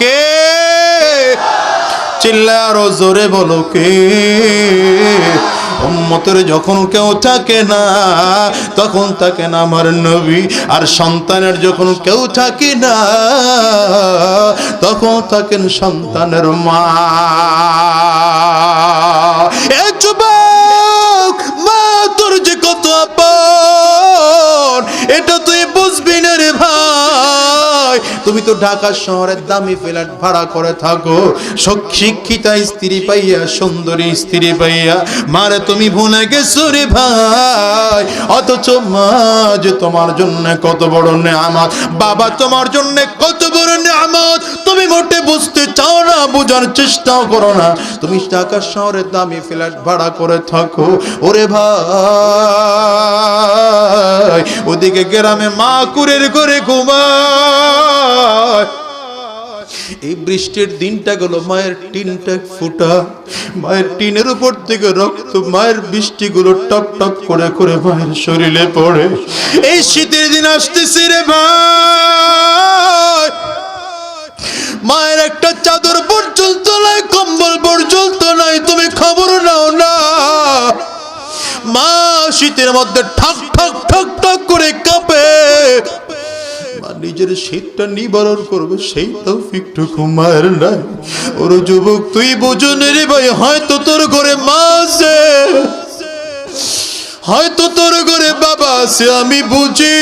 কে? চিল্লায় আরো জোরে বলো কে? উম্মতের যখন কেউ থাকে না তখন থাকে না আমার নবী, আর সন্তানের যখন কেউ থাকে না তখন থাকেন সন্তানের মা। এ যুবক, মা তোর যে কত আপন এটা তুই বুঝবি না রে ভাই। তুমি তো ঢাকা শহরের দামি ফ্ল্যাট ভাড়া করে থাকো, শিক্ষিতা স্ত্রী পাইয়া, সুন্দরী স্ত্রী পাইয়া মারে তুমি ভুলে গেছো রে ভাই। অথচ মা যে তোমার জন্য কত বড় নেয়ামত, বাবা তোমার জন্য কত বড় নেয়ামত তুমি মোটে বুঝতে চাও না, বোঝার চেষ্টাও করো না। তুমি ঢাকা শহরের দামি ফ্ল্যাট ভাড়া করে থাকো, ওরে ভাই ওদিকে গ্রামে মা কুড়ের করে ঘুমায়। এই বৃষ্টির দিনটা গেল, মায়ের টিনটা ফুটা, মায়ের টিনের উপর থেকে রক্ত, মায়ের বৃষ্টিগুলো টপ টপ করে করে মায়ের শরীরে পড়ে। এই শীতের দিন আসতেছে রে ভাই, মায়ের একটা চাদর পর্যন্ত নাই, কম্বল পর্যন্ত নাই, তুমি খবর নাও না। মা শীতের মধ্যে ঠক ঠক ঠক ঠক করে কাঁপে, নিজের শীতটা নিবারণ করবে সেই তৌফিকটুকু মায়ের নাই। ওর যুবক তুই বোঝো না রে ভাই, হয়তো তোর ঘরে মা আছে, হয়তো তোর ঘরে বাবা আছে, আমি বুঝি।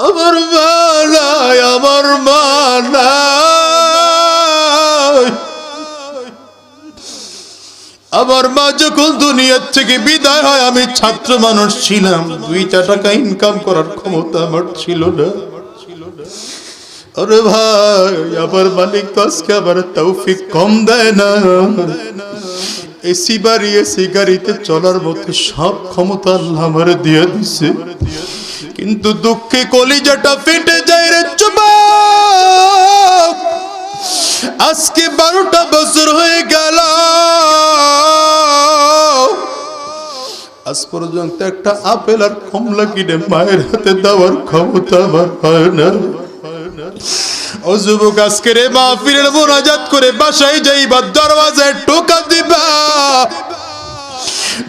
আমার মা নাই, আমার মা নাই। আমার মা যখন দুনিয়ার থেকে বিদায় হয়, আমি ছাত্র মানুষ ছিলাম, 2 টাকা ইনকাম করার ক্ষমতা আমার ছিল না। আরে ভাই, আমার মালিক তো আজকে আবার তৌফিক কম দেয় না। এসি বাড়ি, এসি গাড়িতে চলার মতো সব ক্ষমতা আল্লাহ আমার দিয়ে দিছে, কিন্তু দুঃখে কলিজাটা ফেটে যায় রে যুবক। আজকে 12টা বছর হয়ে গেল, আজ পর্যন্ত একটা আপেল আর কমলা কিনে মায়ের হাতে দেওয়ার ক্ষমতা আমার হয় না। ও যুবক, আজকে রে মাহফিলের মোনাজাত করে বাসায় যাইবা, দরওয়াজায় টোকা দিবা।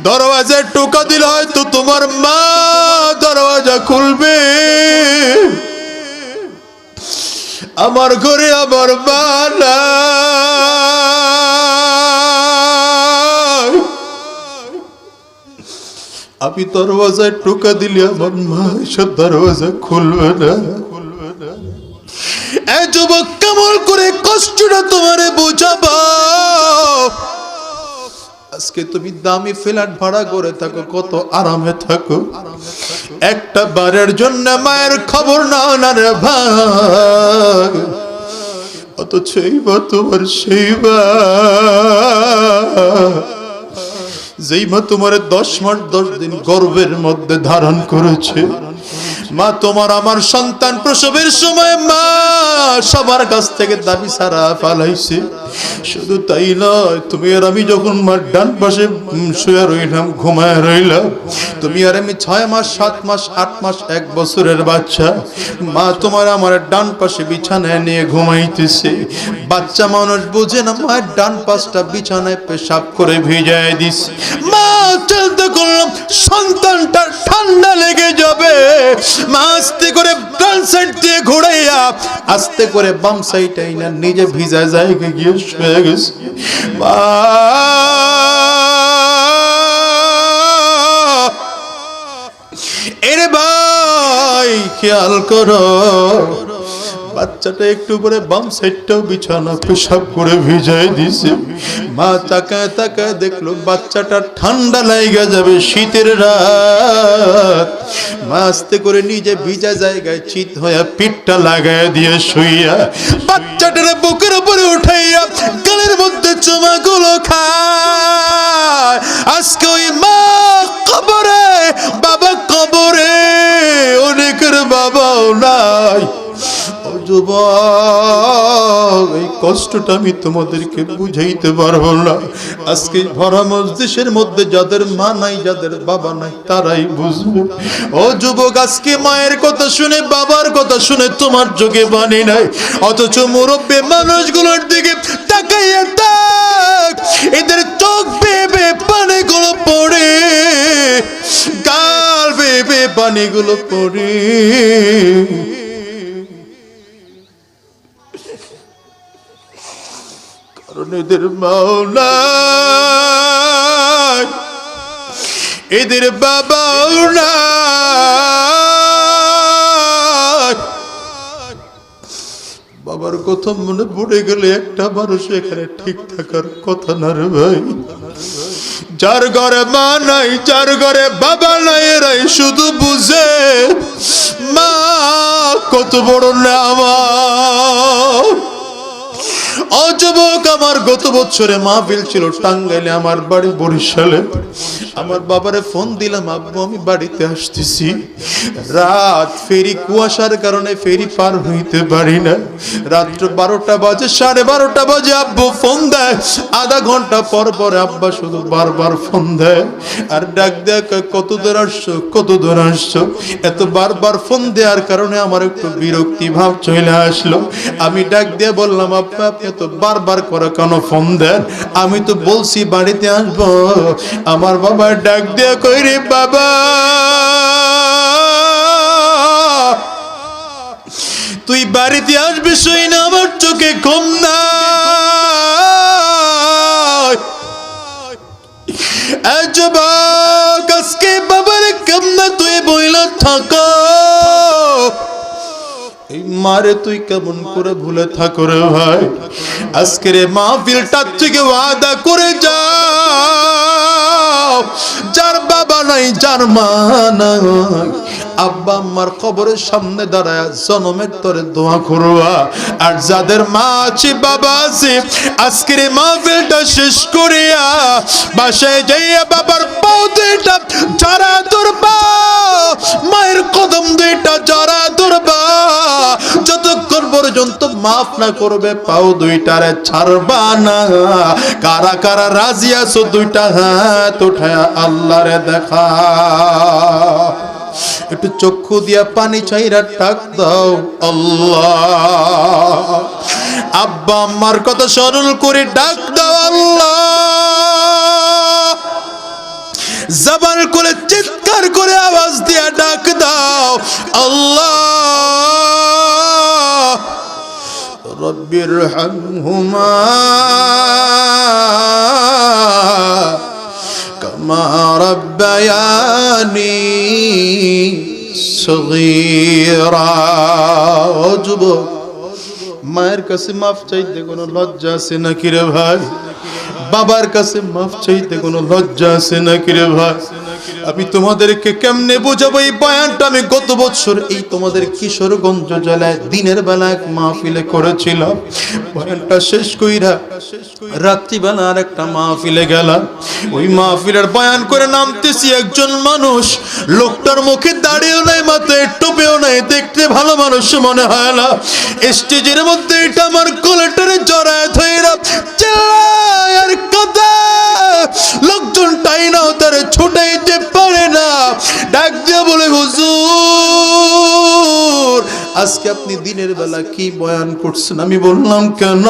দরওয়াজায় টোকা দিলে হয়তো তোমার মা দরওয়াজা খুলবে। আমার ঘরে আমার মা নাই, আমি দরওয়াজায় টোকা দিলে আমার মা এসব দরওয়াজা খুলবে না। এই যুবক, কেমন করে কষ্টটা তোমারে বোঝাবো? আজকে তুমি দামি ফ্ল্যাট ভাড়া করে থাকো, কত আরামে থাকো, একটা বারের জন্য মায়ের খবর নাও না রে ভাই। অথচ এই মা তোমার সেই মা, যেই মা তোমার 10 মাস 10 দিন গর্ভের মধ্যে ধারণ করেছে। মা তোমার আমার সন্তান প্রসবের সময় মা সবার কাছ থেকে দাবি ছাড়া পালাইছে। শুধু তাই নয়, তুমি আর আমি যখন মার ডান পাশে শুয়ে রইলাম, ঘুমায় রইলাম, তুমি আর আমি 6 মাস 7 মাস 8 মাস 1 বছরের বাচ্চা, মা তোমার আমার ডান পাশে বিছানায় নিয়ে ঘুমাইতেছে। বাচ্চা মানুষ বোঝে না, মায়ের ডান পাশটা বিছানায় পেশাব করে ভিজায় দিস। মা চিন্তা করলাম সন্তানটা ঠান্ডা লেগে যাবে, মা আস্তে করে ডান সাইড দিয়ে ঘুরাইয়া আস্তে করে বাম সাইড আইনা নিজে ভিজা জায়গা গিয়ে শুয়ে গেছে। মা এরে ভাই, খেয়াল করো, বাচ্চাটা একটু পরে বাম সাইডটাও বিছানা পেশাব করে ভিজাই দিছে। মা তাকায় তাকায় দেখলো বাচ্চাটা ঠান্ডা লাগা যাবে, শীতের রাত। মা আস্তে করে নিজে ভিজা জায়গায় চিত হইয়া পিঠটা লাগায় দিয়ে শুইয়া বাচ্চাটার বুকের উপরে উঠাইয়া গালের মধ্যে চুমাগুলো খায়। আজকে ওই মা কবরে, বাবা কবরে, অনেকের বাবাও নাই। যুবক, এই কষ্টটা আমি তোমাদেরকে বুঝাইতে পারবো না। আজকে ভরা মজলিসের মধ্যে যাদের মা নাই, যাদের বাবা নাই, তারাই বুঝবে। ও যুবক, আজকে মায়ের কথা শুনে, বাবার কথা শুনে তোমার চোখে পানি নাই, অথচ মুরব্বী মানুষগুলোর দিকে তাকাইয়া থাক, এদের চোখ বেয়ে পানিগুলো পড়ে, গাল বেয়ে পানিগুলো পড়ে। কারণ এদের মাও নাই, এদের বাবাও নাই। বাবার কথা মনে পড়ে গেলে একটা মানুষ এখানে ঠিক থাকার কথা না রে ভাই। যার ঘরে মা নাই, যার ঘরে বাবা নাই, এরাই শুধু বুঝে মা কত বড় নেয়ামত। ও যুবক, আমার গত বছরে মাহফিল ছিল টাঙ্গাইলে, আমার বাড়ি বরিশালে। আমার বাবারে ফোন দিলাম, আব্বু আমি বাড়িতে আসতেছি। রাত, ফেরি কুয়াশার কারণে ফেরি পার হইতে পারি না। রাত্র 12টা বাজে, 12:30 বাজে আব্বু ফোন দেয়। আধা ঘন্টা পর পরে আব্বা শুধু বারবার ফোন দেয় আর ডাক দেয়, কত দূর আসছো, কত দূর আসছো। এত বারবার ফোন দেওয়ার কারণে আমার একটু বিরক্তি ভাব চলে আসলো। আমি ডাক দিয়ে বললাম, আব্বা আপনি তো বারবার করে কেন ফোন দেন? আমি তো বলছি বাড়িতে আসবো। আমার বাবা ডাক দিয়ে কই, রে বাবা, তুই বাড়িতে আসবি শুই না আমার চোখে ঘুম নাই। যুবক, আজকে বাবার কান্না তুই বইলা থাকো, এই মারে তুই কেমন করে ভুলে থাকো রে ভাই। আজকের মাহফিলটার থেকে ওয়াদা করে যাও, যার বাবা নাই, যার মা নাই, আব্বা আম্মার কবরের সামনে দাঁড়ায় জনমের তরে দোয়া করবা। আর যাদের মা আছে, বাবা আছে, আজকের মাহফিলটা শেষ করিয়া বাসায় যাইয়া বাবার পাও দুইটা জড়া ধরবা, মায়ের কদম দুইটা জড়া ধরবা। যতক্ষণ পর্যন্ত মাফ না করবে পাও দুইটারে ছাড়বা না। কারা কারা রাজি আছো দুইটা হাত উঠায়া আল্লাহরে দেখা। একটু চক্ষু দিয়া পানি চাইরা ডাক দাও, আল্লাহ। আব্বা আম্মার কথা স্মরণ করে ডাক দাও, আল্লাহ। জবান করে চিৎকার করে আওয়াজ দিয়া ডাক দাও, আল্লাহ। রব্বিরহামহুমা কামা রাব্বায়ানি সগীরা। ও যুবক, মায়ের কাছে মাফ চাইতে কোনো লজ্জা আছে নাকি রে ভাই? বাবার কাছে মাফ চাইতে কোনো লজ্জা আছে নাকি রে ভাই? আমি তোমাদেরকে কেমনে বোঝাবো এই বয়ানটা? আমি গত বছর এই তোমাদের কিশোরগঞ্জ জেলায় দিনের বেলা এক মাহফিলে করেছিলাম। বয়ানটা শেষ কইরা রাত্রিবেলা আর একটা মাহফিলে গেলাম। ওই মাহফিলের বয়ান করে নামতেছি, একজন মানুষ, লোকটার মুখে দাড়িও নাই, মাথায় টুপিও নাই, দেখতে ভালো মানুষ মনে হয় না। স্টেজের মধ্যে এটা আমার কোলেটারে জড়ায় ধইরা চিল্লায় আর কাঁদে। লোকজন টাইনাও তারে ছুটাইতে পারে না। ডাক দিয়ে বলে, হুজুর আজকে আপনি দিনের বেলা কি বয়ান করছেন? আমি বললাম, কেন?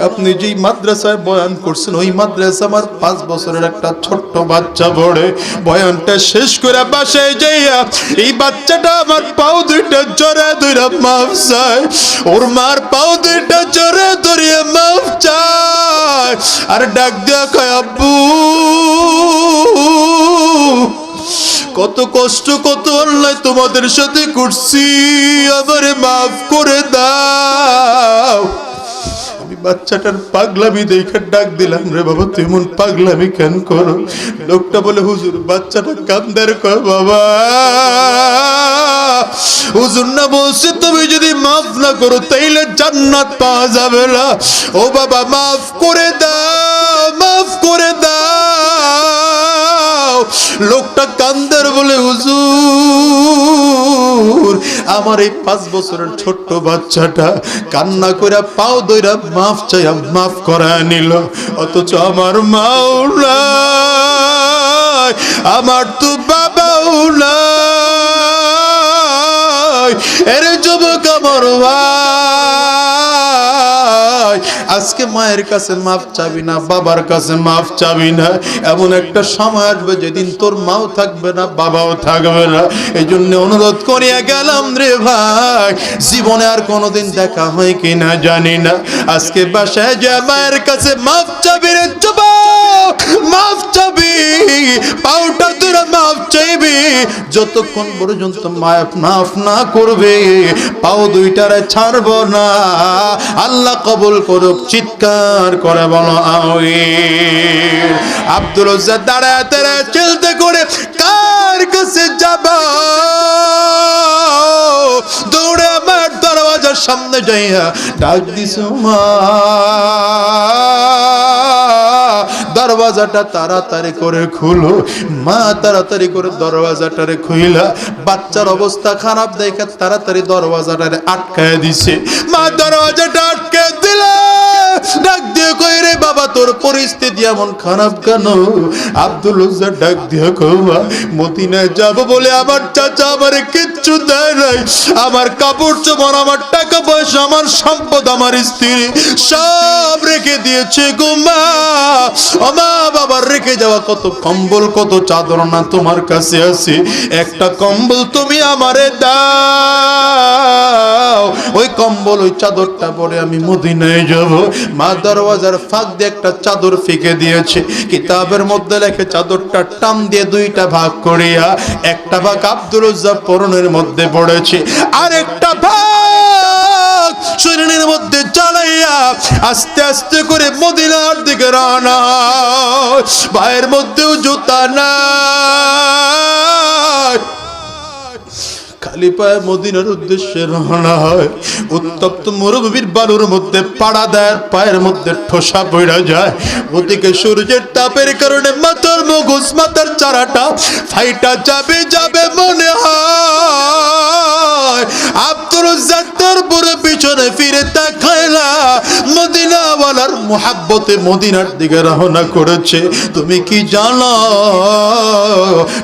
আপনি যেই মাদ্রাসায় বয়ান করছেন ওই মাদ্রাসা আমার 5 বছরের একটা ছোট্ট বাচ্চা পড়ে। বয়ানটা শেষ করে বাসায় যাইয়া এই বাচ্চাটা আমার পাও দুইটা জড়া ধরে মাফ চায়, ওর মার পাও দুইটা জড়া ধরিয়ে মাফ চায় আর ডাক দিয়া কয়, আব্বু কত কষ্ট, কত অন্যায় তোমাদের সাথে করছি, আমারে মাফ করে দাও। আমি বাচ্চাটার পাগলামি দেখে ডাক দিলাম, রে বাবা তুই এমন পাগলামি কেন করো? লোকটা বলে, হুজুর বাচ্চাটা কান্দার কয়, বাবা হুজুর না বলছে তুমি যদি মাফ না করো তাইলে জান্নাত পাওয়া যাবে না। ও বাবা মাফ করে দাও, মাফ করে দাও। লোকটা কান্দার বলে, হুজুর আমার এই 5 বছরের ছোট্ট বাচ্চাটা কান্না করে পাও দইরা মাফ চাইয়া মাফ করায় নিল, অথচ আমার মাও নাই, আমার তো বাবাও নাই। এর যুবক আমার ভাই, আজকে মায়ের কাছে মাফ চাবি না, বাবার কাছে মাফ চাবি না, এমন একটা সময় আসবে যেদিন তোর মাও থাকবে না, বাবাও থাকবে না। এই জন্য অনুরোধ করিয়া গেলাম রে ভাই, জীবনে আর কোনোদিন দেখা হয় কিনা জানি না, আজকে বাসায় যা মায়ের কাছে মাফ চাবি রে যুবক, মাফ চাবি, পাউটা তোরা মাফ চাইবি। যতক্ষণ পর্যন্ত মাফ না করবে পাও দুইটারে ছাড়বো না। আল্লাহ কবুল করুক, চিৎকার করে বলো আমিন। আব্দুল রজ্জাক দাঁড়ায় দাঁড়ায় চিন্তা করে কার কাছে যাবা, দৌড়ে আমার দরওয়াজার সামনে যাইয়া ডাক দিছো মা, দরওয়াজাটা তাড়াতাড়ি করে খুলো। মা তাড়াতাড়ি করে দরওয়াজাটারে খুইলা, বাচ্চার অবস্থা খারাপ দেখে তাড়াতাড়ি দরওয়াজাটারে আটকায় দিছে। মা দরওয়াজাটা আটকায় দিলা, ডাক দিয়ে কই রে বাবা তোর পরিস্থিতি এমন খারাপ কেন? আব্দুল রজ্জাক ডাক দিয়ে কইবা মদিনায় যাব বলে আমার চাচা আমারে কিচ্ছু দেয় নাই, আমার কাপড় চোপড়, আমার টাকা পয়সা, আমার সম্পদ, আমার স্ত্রী সব রেখে দিয়েছে গো মা। ও মা, বাবার রেখে যাওয়া কত কম্বল কত চাদর না তোমার কাছে আছে, একটা কম্বল তুমি আমারে দাও, ওই কম্বল ওই চাদরটা পরে আমি মদিনায় যাব। মা দরওয়াজার ফাঁক দিয়ে একটা চাদর ফেঁকে দিয়েছে, কিতাবের মধ্যে লেখে চাদরটা টান দিয়ে দুইটা ভাগ করিয়া একটা ভাগ আব্দুল রজ্জাক পরনের মধ্যে পড়েছে, আর একটা ভাগ শরীরের মধ্যে চালাইয়া আস্তে আস্তে করে মদিনার দিকে রওনা। পায়ের মধ্যেও জুতা নাই, খালি পায়ে মদিনার উদ্দেশ্যে রওনা হয়। উত্তপ্ত মরুভূমির বালুর মধ্যে পাড়া দেয়, পায়ের মধ্যে ঠোসা পড়া যায়। ওদিকে সূর্যের তাপের কারণে মাথার মগজ, মাথার চারাটা ফাইটা যাবে মনে হয়। আব্দুল রজ্জাক তারপরে পিছনে ফিরে তাকায় না, মদিনাওয়ালার মুহাব্বতে মদিনার দিকে রওনা করেছে। তুমি কি জানো,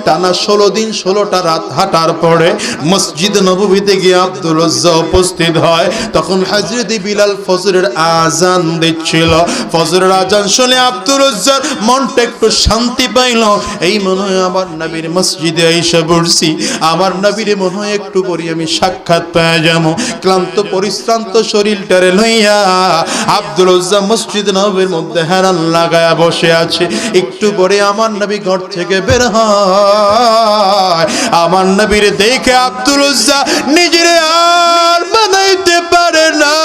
টানা 16 দিন 16টা রাত হাঁটার পরে মসজিদ নববীতে গিয়ে আব্দুল রজ্জাক উপস্থিত হয়। তখন হযরত বিলাল ফজরের আযান দিচ্ছিল। ফজরের আযান শুনে আব্দুল রজ্জাক মনটা একটু শান্তি পাইল, এই মনে হয় আমার নবীর মসজিদে এসে পড়ছি, আমার নবীর মনে হয় একটু পরে আমি সাক্ষাৎ পেয়ে যাবো। ক্লান্ত পরিশ্রান্ত শরীরটারে লইয়া আব্দুল রজ্জাক মসজিদ নববীর মধ্যে হেরান লাগায়া বসে আছে। একটু পরে আমার নবী ঘর থেকে বের হয়। আমার নবীর দেখে আব্দুল রজ্জাক নিজের আর বানাইতে পারে না,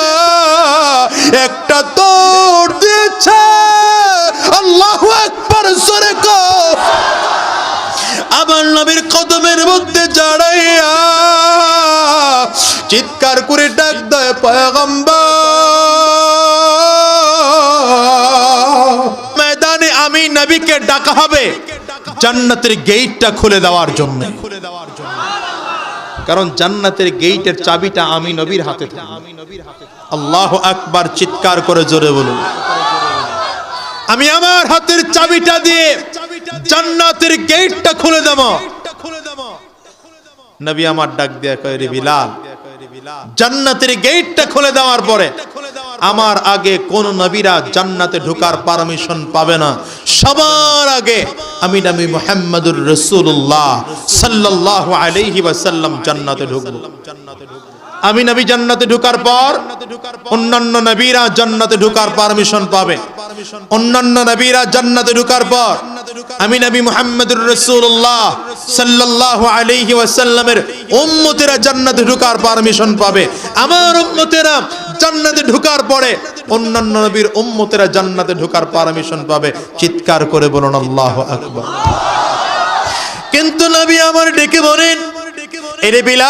একটা দৌড় দিয়েছে। আল্লাহু আকবার, জোরে কও। আমার নবীর কদমের মধ্যে জড়াইয়া চিৎকার করে ডাক দেয় পয়গম্বর। ময়দানে আমি নবীকে ডাকা হবে জান্নাতের গেটটা খুলে দেওয়ার জন্য, কারণ জান্নাতের গেটের চাবিটা আমি নবীর হাতে থাকবে। আল্লাহু আকবার, চিৎকার করে জোরে বলুন। আমি আমার হাতের চাবিটা দিয়ে জান্নাতের গেটটা খুলে দেব। নবী আমার ডাক দিয়ে কয় রে বিলাল, জান্নাতের গেটটা খুলে দেওয়ার পরে আমার আগে কোন নবীরা জান্নাতে ঢোকার পারমিশন পাবে না, সবার আগে আমি নবী মুহাম্মদুর রাসূলুল্লাহ সাল্লাল্লাহু আলাইহি ওয়াসাল্লাম জান্নাতে ঢুকবো। আমি নবী জান্নাতে ঢোকার পর অন্যান্য নবীরা জান্নাতে ঢোকার পারমিশন পাবে। অন্যান্য নবীরা জান্নাতে ঢোকার পর আমি নবী মুহাম্মদুর রাসূলুল্লাহ সাল্লাল্লাহু আলাইহি ওয়াসাল্লামের উম্মতেরা জান্নাতে ঢোকার পারমিশন পাবে। আমার উম্মতেরা জান্নাতে ঢোকার পরে অন্যান্য নবীর উম্মতেরা জান্নাতে ঢোকার পারমিশন পাবে। চিৎকার করে বলুন আল্লাহু আকবার। কিন্তু নবী আমার ডেকে বলেন, এরে বিলাল,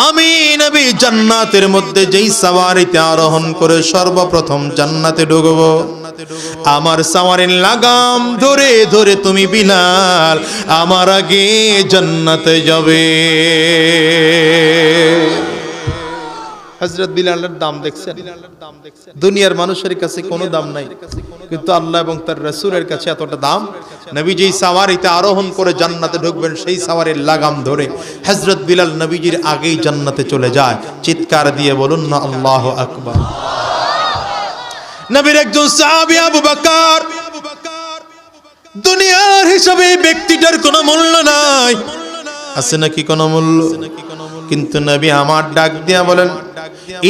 আমি নবী জান্নাতের মধ্যে যেই সওয়ারিতে আরোহণ করে সর্বপ্রথম জান্নাতে ঢুকবো, আমার সাওয়ারের লাগাম ধরে ধরে তুমি বিলাল আমার আগে জান্নাতে যাবে। হযরত বিলালের দাম দেখছেন? দুনিয়ার মানুষের কাছে কোনো দাম নাই, কিন্তু আল্লাহ এবং তার রাসূলের কাছে এতটা দাম। নবী যেই সাওয়ারিতে আরোহণ করে জান্নাতে ঢুকবেন, সেই সাওয়ারের লাগাম ধরে হযরত বিলাল নবীজির আগেই জান্নাতে চলে যায়। চিৎকার দিয়ে বলুন না আল্লাহু আকবার। নবীর একজন সাহাবী আবু বকর, দুনিয়ার হিসাবে এই ব্যক্তিটার কোনো মূল্য নাই, আছে নাকি কোনো মূল্য? কিন্তু নবী আমার ডাক দিয়া বলেন,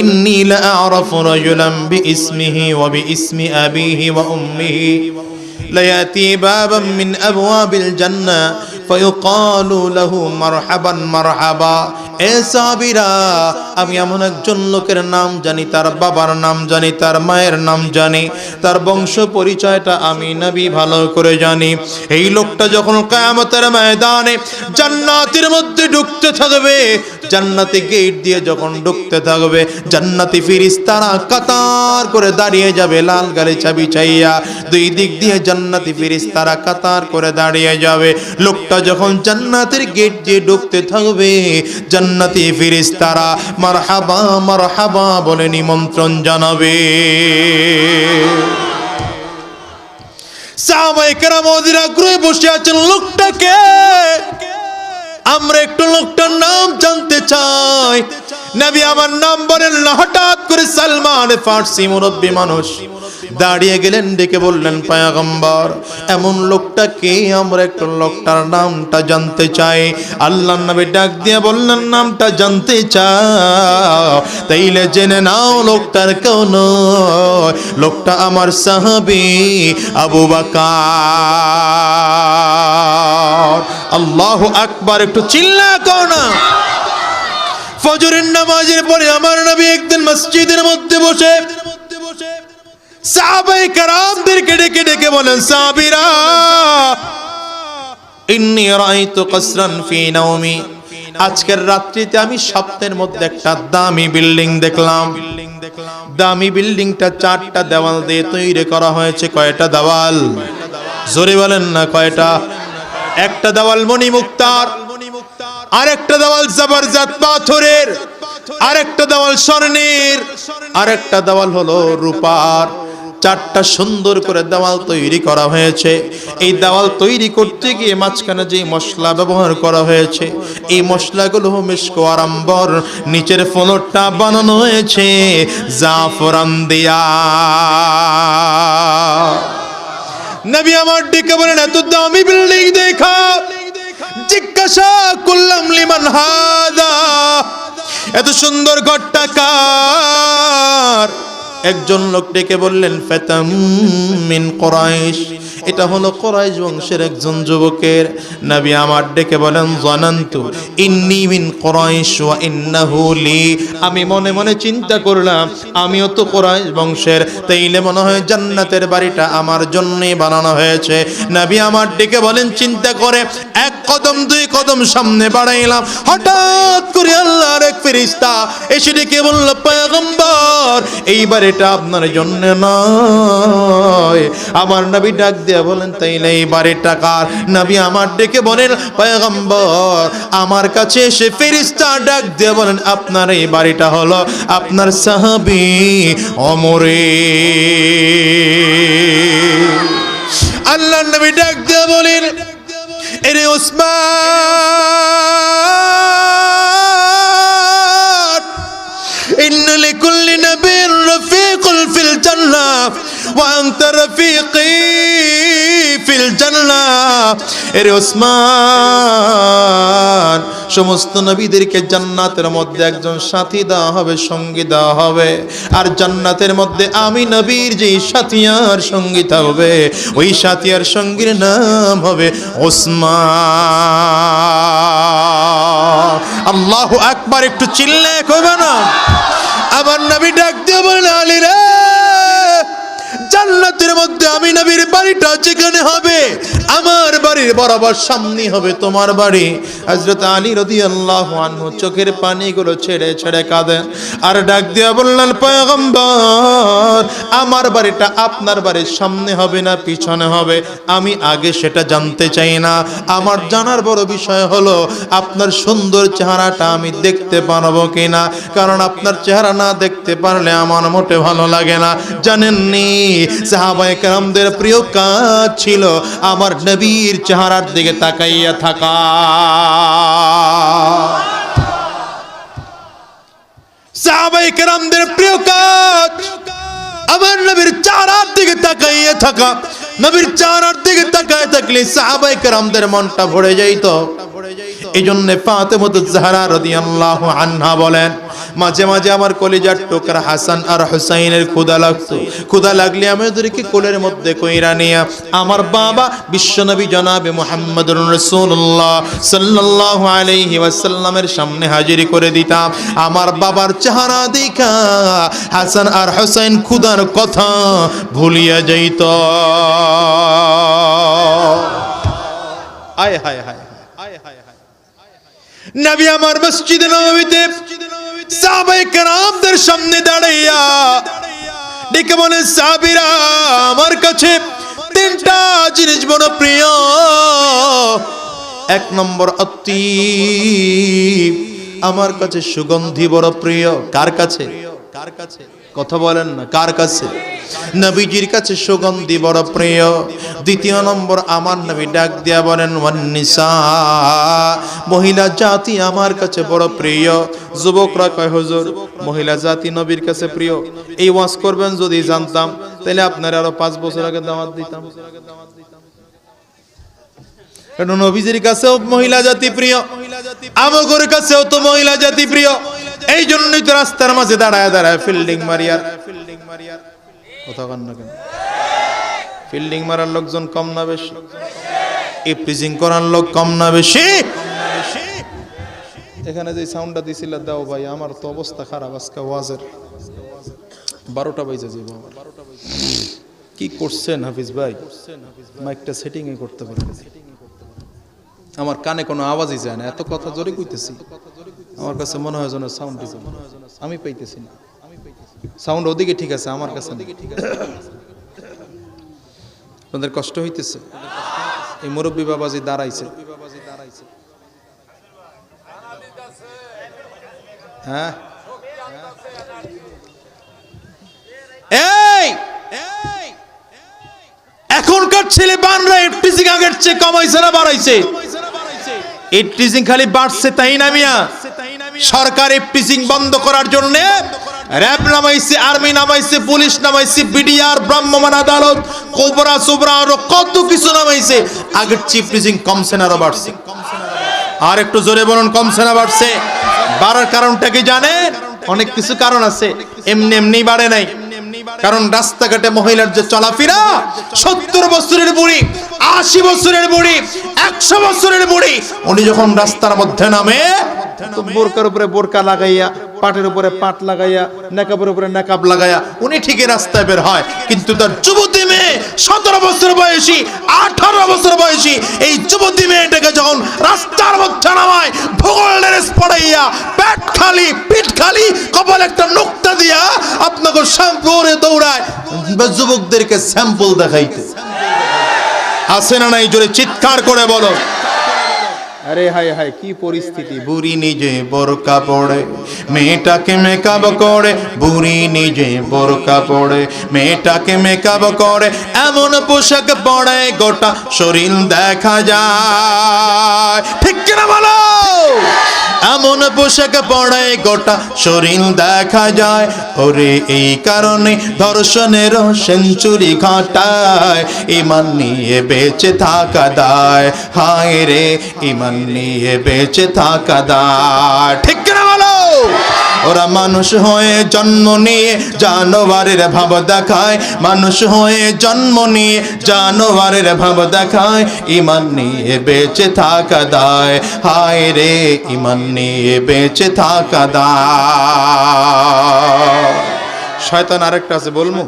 ইন্নী লা আ'রাফু রাজুলান বিইসমিহি ওয়া বিইসমি আবিহি ওয়া উম্মিহি লা ইয়াতি বাবান মিন আবওয়াবিল জান্নাহ ফায়ুকালু লাহু মারহাবান মারহাবা। এ সাহাবীরা, আমি এমন একজন লোকের নাম জানি, তার বাবার নাম জানি, তার মায়ের নাম জানি, তার বংশ পরিচয়টা আমি নবী ভালো করে জানি। এই লোকটা যখন কিয়ামতের ময়দানে জান্নাতের মধ্যে ঢুকতে থাকবে, জান্নাতি গেট দিয়ে যখন ঢুকতে থাকবে, জান্নাতি ফেরেশতারা কাতার করে দাঁড়িয়ে যাবে লাল গালিচা বিছাইয়া। দুই দিক দিয়ে জান্নাতি ফেরেশতারা কাতার করে দাঁড়িয়ে যাবে। লোকটা যখন জান্নাতের গেট দিয়ে ঢুকতে থাকবে, জান্নাতি ফেরেশতারা মারহাবা মারহাবা বলে নিমন্ত্রণ জানাবে। সাহাবায়ে কেরাম ওদের আগ্রহে বসে আছেন, লোকটাকে আমরা একটু লোকটার নাম জানতে চাই। নবী আমার নাম বলেন না। হঠাৎ করে সালমান ফারসি মুরব্বী মানুষ দাঁড়িয়ে গেলেন, ডেকে বললেন, পয়গম্বর এমন লোকটা কে? আমরা একটু লোকটার নামটা জানতে চাই। আল্লাহর নবী ডাক দিয়ে বললেন, নামটা জানতে চাও? তাইলে জেনে নাও লোকটার কেউ নয়, লোকটা আমার সাহাবী আবু বকর। আল্লাহু আকবার, একটু চিল্লা কও না। ফজরের নামাজের পরে আমার নবী একদিন মসজিদের মধ্যে বসে সাহাবায়ে কেরামদেরকে ডেকে ডেকে বলেন, সাহাবীরা, ইন্নী রাআইতু কসরান ফি নাওমি, আজকের রাত্রিতে আমি স্বপ্নের মধ্যে একটা দামি বিল্ডিং দেখলাম। দামি বিল্ডিংটা 4টা দেওয়াল দিয়ে তৈরি করা হয়েছে। কয়টা দেওয়াল? জোরে বলেন না কয়টা? একটা দেওয়াল মণিমুক্তার, আরেকটা দেওয়াল জবরদস্ত পাথরের, আরেকটা দেওয়াল স্বর্ণের, আরেকটা দেওয়াল হলো রূপার। 4টা সুন্দর করে দেওয়াল তৈরি করা হয়েছে। এই দেওয়াল তৈরি করতে গিয়ে মাঝখানে যে মশলা ব্যবহার করা হয়েছে, এই মশলাগুলো মিশক আর আম্বর। নিচের ফ্লোরটা বানানো হয়েছে জাফরান দিয়া। নবী আমার ডেকে বলেন, এত দামি বিল্ডিং দেখা। জিজ্ঞাসা করলাম, লিমান হাদা, এত সুন্দর ঘরটা কার? একজন লোক ডেকে বললেন, ফাতাম মিন কুরাইশ, এটা হলো কুরাইশ বংশের একজন যুবকের। নবী আমার ডেকে বলেন, জানান্তু ইন্নী মিন কুরাইশ ওয়া ইন্নাহু লি, আমি মনে মনে চিন্তা করলাম আমিও তো কুরাইশ বংশের, তাইলে মনে হয় জান্নাতের বাড়িটা আমার জন্যই বানানো হয়েছে। নবী আমার ডেকে বলেন, চিন্তা করে 1 কদম 2 কদম সামনে বাড়াইলাম। হঠাৎ করে আল্লাহর এক ফেরেশতা এসে ডেকে বলল, পয়গম্বর এইবার এটা আপনার জন্য নয়। আমার নবী ডাক দিয়ে বলেন, তাইলে এই বাড়িটা কার? নবী আমার ডেকে বলেন, পয়গম্বর আমার কাছে এসে ফেরেশতা ডাক দিয়ে বলেন, আপনার এই বাড়িটা হলো আপনার সাহাবী ওমরের। আল্লাহর নবী ডাক দিয়ে বলেন, এরে ওসমান, ইন্না লিকুল্লি নাবিয়্যিন রাফীকুন ফিল জান্নাহ ওয়া আনতা রাফীকি ফিল জান্নাহ। এরে ওসমান, সমস্ত নবীদেরকে জান্নাতের মধ্যে একজন সাথী দেওয়া হবে, সঙ্গী দেওয়া হবে। আর জান্নাতের মধ্যে আমি নবীর যে সাথী আর সঙ্গী থাকবে, ওই সাথী আর সঙ্গীর নাম হবে ওসমান। আল্লাহু আকবার, একটু চিল্লায় কইবে না? আমার নবী ডাক দিয়ে বলেন, আলী রে, জান্নাতের মধ্যে আমি নবীর বাড়িটা যেখানে হবে আমার বাড়ির বরাবর সামনে হবে তোমার বাড়ি। হযরত আলী রাদিয়াল্লাহু আনহু চোখের পানিগুলো ছেড়ে ছেড়ে কাঁদেন আর ডাক দিয়ে বললেন, পয়গম্বর, আমার বাড়িটা আপনার বাড়ির সামনে হবে না পিছনে হবে, আমি আগে সেটা জানতে চাই না। আমার জানার বড় বিষয় হলো আপনার সুন্দর চেহারাটা আমি দেখতে পারবো কিনা, কারণ আপনার চেহারা না দেখতে পারলে আমার মোটে ভালো লাগে না। জানেননি সাহাবায়ে কেরামদের প্রিয় কাজ ছিল আমার নবীর চেহারার দিকে তাকাইয়া থাকা। সাহাবায়ে কেরামদের প্রিয় কাজ আমার নবীর চেহারার দিকে তাকাইয়া থাকা। নবীর চেহারার দিকে তাকায় থাকলে সাহাবায়ে কেরামদের মনটা ভরে যাইত। এইজন্য ফাতেমাতুজ জাহরা রাদিয়াল্লাহু আনহা বলেন, মাঝে মাঝে আমার কলিজার টুকরা হাসান আর হুসাইনের ক্ষুধা লাগতো। ক্ষুধা লাগলে আমি ওদেরকে কোলের মধ্যে কইরা নিয়ে আমার বাবা বিশ্বনবী জনাবে মুহাম্মদুর রাসূলুল্লাহ সাল্লাল্লাহু আলাইহি ওয়াসাল্লামের সামনে হাজির করে দিতাম। আমার বাবার চেহারা দেখা হাসান আর হুসাইন ক্ষুধার কথা ভুলিয়া যাইত। আয় হায় হায় হায় হায় হায়। নবী আমার মসজিদে নববীতে সাহাবায়ে কেরামদের সামনে দাঁড়াইয়া ডেকে বলেন, সাহাবীরা, আমার কাছে তিনটা জিনিস বড় প্রিয়। এক নম্বর আত্মীব, আমার কাছে সুগন্ধি বড় প্রিয়। কার কাছে? কার কাছে? কথা বলেন না, কার কাছে? নবীজির কাছে সুগন্ধি বড় প্রিয়। দ্বিতীয় নম্বর, আমার নবী ডাক দিয়া বলেন, ওয়ান্নিসা, মহিলা জাতি আমার কাছে বড় প্রিয়। যুবকরা কয়, হুজুর মহিলা জাতি নবীর কাছে প্রিয়, এই ওয়াজ করবেন যদি জানতাম তাহলে আপনার আরো 5 বছর আগে দাওয়াত দিতাম। কারণ নবীজির কাছেও মহিলা জাতি প্রিয়, আমাদের কাছেও তো মহিলা জাতি প্রিয়। এই জন্যই তো রাস্তার মাঝে দাঁড়ায় দাঁড়ায় ফিল্ডিং মারিয়ার কথা কন না কেন? ফিল্ডিং মারার লোকজন কম না বেশি? ইপটিজিং করার লোক কম না বেশি? এখানে যে সাউন্ডটা দিছিল দাও ভাই, আমার তো অবস্থা খারাপ আজকে ওয়াজের। 12টা বাজে যাবো। কি করছেন হাফিজ ভাই? মাইকটা সেটিং এ করতে পারেন? আমার কানে কোনো আওয়াজই যায় না, এত কথা জোরে কইতেছি। আমার কাছে মনে হয় যেন সাউন্ড দিছে, আমি পাইতেছি না। সাউন্ড ওদিকে ঠিক আছে, আমার কাছে আপনাদের কষ্ট হইতেছে। এই মুরব্বী বাবাজি দাঁড়াইছে, হ্যাঁ এই এখনকার ছেলে বানরা ইফটিজিং আগের চেয়ে কমাইছে না বাড়াইছে? ইফটিজিং খালি বাড়ছে তাই না মিয়া? সরকার ইফটিজিং বন্ধ করার জন্য র‍্যাব নামাইছে, আর্মি নামাইছে, পুলিশ নামাইছে, বিডিআর, ব্রাহ্মণ আদালত, কোবরা সুবরা আরো কত কিছু নামাইছে। আগের চেয়ে ইফটিজিং কমছে না আরো বাড়ছে? আর একটু জোরে বলুন, কমছে না বাড়ছে? বাড়ার কারণটা কি জানেন? অনেক কিছু কারণ আছে, এমনি এমনি বাড়ে নাই। কারণ রাস্তাঘাটে মহিলার যে চলাফেরা, 70 বছরের বুড়ি, 80 বছরের বুড়ি, 100 বছরের বুড়ি, উনি যখন রাস্তার মধ্যে নামে তো বোরকার উপরে বোরকা লাগাইয়া, পাটের উপরে পাট লাগাইয়া, নেকাবের উপরে নেকাব লাগাইয়া উনি ঠিকই রাস্তায় বের হয়। কিন্তু তার যুবতী মেয়ে 17 বছর বয়সী, 18 বছর বয়সী এই যুবতী মেয়েটাকে যখন রাস্তার মধ্যে নামায়, ভূগোল ড্রেস পড়াইয়া, পেট খালি, পিঠ খালি, কপালে একটা নুক্তা দিয়া আপনাকে শ্যাম্পুরে দৌড়ায় যুবকদেরকে স্যাম্পল দেখাইতে। আছে না নাই? জোরে চিৎকার করে বলো। আরে হায় হায়, কি পরিস্থিতি! বুড়ি নিজে বোরকা পড়ে, মেয়েটাকে মেকআপ করে, বুড়ি নিজে বোরকা পড়ে, মেয়েটাকে মেকআপ করে, এমন পোশাক পরে গোটা শরীর দেখা যায়। ঠিক কিনা বলো? এমন পোশাক পরে গোটা শরীর দেখা যায়। ওরে এই কারণে ধর্ষণের সেঞ্চুরি ঘটায়, ইমান নিয়ে বেঁচে থাকা দায়। হায় রে, ইমান নিয়ে বেঁচে থাকা দায়। ঠিক কিনা বলো? ওরা মানুষ হয়ে জন্ম নিয়ে জানোয়ারের ভাব দেখায়, মানুষ হয়ে জন্ম নিয়ে জানোয়ারের ভাব দেখায়, ইমান নিয়ে বেঁচে থাকা দায়। হায় রে, ইমান নিয়ে বেঁচে থাকা দায়। শয়তান আরেকটা আছে, বলবো?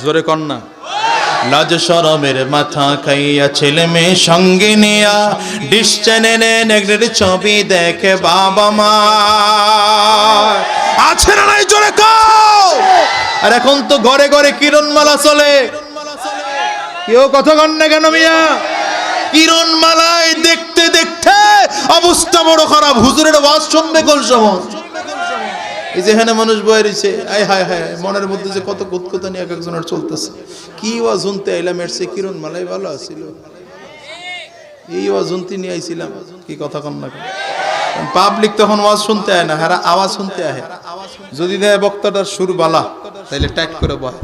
জোরে কর না। লাজ শরমের মাথা খাইয়া ছেলে মেয়ে সঙ্গে নিয়া ডিশ চ্যানেলে নেগড়ের ছবি দেখে বাবা মা। আছে না নাই জোরে কও। আর এখন তো ঘরে ঘরে কিরণমালা চলে, কেউ কথা কন না কেন মিয়া? কিরণমালায় দেখতে দেখতে অবস্থা বড় খারাপ। হুজুরের ওয়াজ শুনবে কোন সময়? এই যে এখানে মানুষ বয়ে রয়েছে, আয় হায় হায়, মনের মধ্যে যে কত কুতকুতানি এক একজনের চলতেছে। কি ওয়াজ শুনতে আইলাম, এর চেয়ে কিরণমালাই ভালো আছিল। এই ওয়াজ শুনতে নিয়ে আইছিলাম, কি কথা কন না কেন? পাবলিক তখন ওয়াজ শুনতে আয় না, হারা আওয়াজ শুনতে আহে। যদি দেয় বক্তাটার সুর বালা, তাইলে ট্যাগ করে বয়।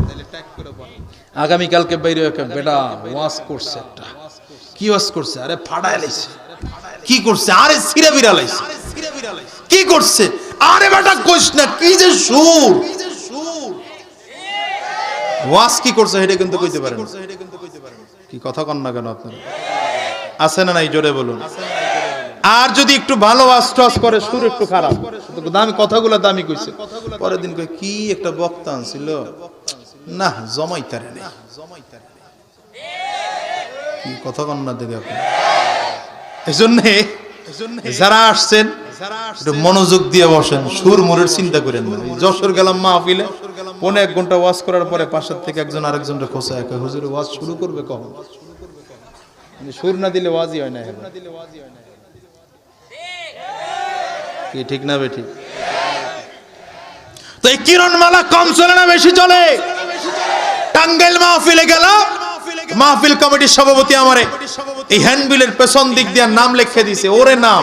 আগামীকালকে বাইরে বেটা ওয়াজ করছে, একটা কি ওয়াজ করছে? আরে ফাড়ায় লাইছে। কি করছে? আরে ছিঁড়ে বিড়া লাইছে। কি করছে? আরে বেটা কইস না, কি যে সুর। ওয়াজ কি করছে এটা কিন্তু কইতে পারেন। কি কথা কন না কেন আপনারা? আছে না নাই জোরে বলুন। আর যদি একটু ভালো ওয়াজ টাজ করে, সুর একটু খারাপ, দামি কথাগুলো দামি কইছে, পরের দিন কই কি একটা বক্তা আনছিল না, জমাইতারে নেই। কি কথা কন না দেখে আপনি। এজন্য যারা আসছেন একটু মনোযোগ দিয়ে বসেন, সুর মুরের চিন্তা করেন না। যশোর গেলাম মাহফিলে, 1 ঘন্টা ওয়াজ করার পরে পাশের থেকে একজন আরেকজনকে খোঁচা, একা হুজুর ওয়াজ শুরু করবে কখন? সুর না দিলে ওয়াজই হয় না। কি ঠিক না বেঠিক? তো এই কিরণমালা কম চলে না বেশি চলে? টাঙ্গাইল মাহফিলে গেল, মাহফিল কমিটির সভাপতি আমারে এই হ্যান্ডবিলের পেছন দিক দিয়ে নাম লিখে দিছে। ওরে নাম,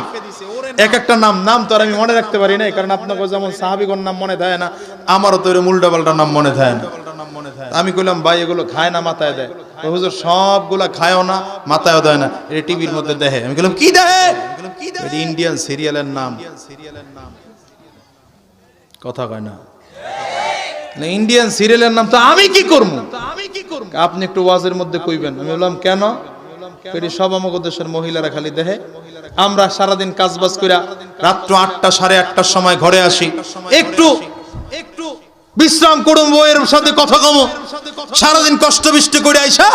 এক একটা নাম তো আর আমি মনে রাখতে পারি না, কারণ আপনাকে যেমন সাহাবীগণ নাম মনে থাকে না, আমারও তো এরকম উল্টা পাল্টা নাম মনে থাকে না। আমি কইলাম ভাই এগুলো খায় না মাথায় দেয়। হুজুর সবগুলা খায়ও না মাথায়ও দেয় না, এটা টিভির মধ্যে দেখে। আমি কইলাম কি দেখে? এটা ইন্ডিয়ান সিরিয়ালের নাম। কথা কয় না, ইন্ডিয়ান সিরিয়ালের নাম। তো আমি কি করব? আপনি একটু ওয়াজের মধ্যে কইবেন। আমি বললাম কেন? সব আমাদের দেশের মহিলারা খালি দেখে। আমরা সারাদিন কাজ বাজ কইরা রাত্র 8টা 8:30টার সময় ঘরে আসি, একটু বিশ্রাম করুম, বউয়ের সাথে কথা কমো। সারাদিন কষ্ট বৃষ্টি করে আইসা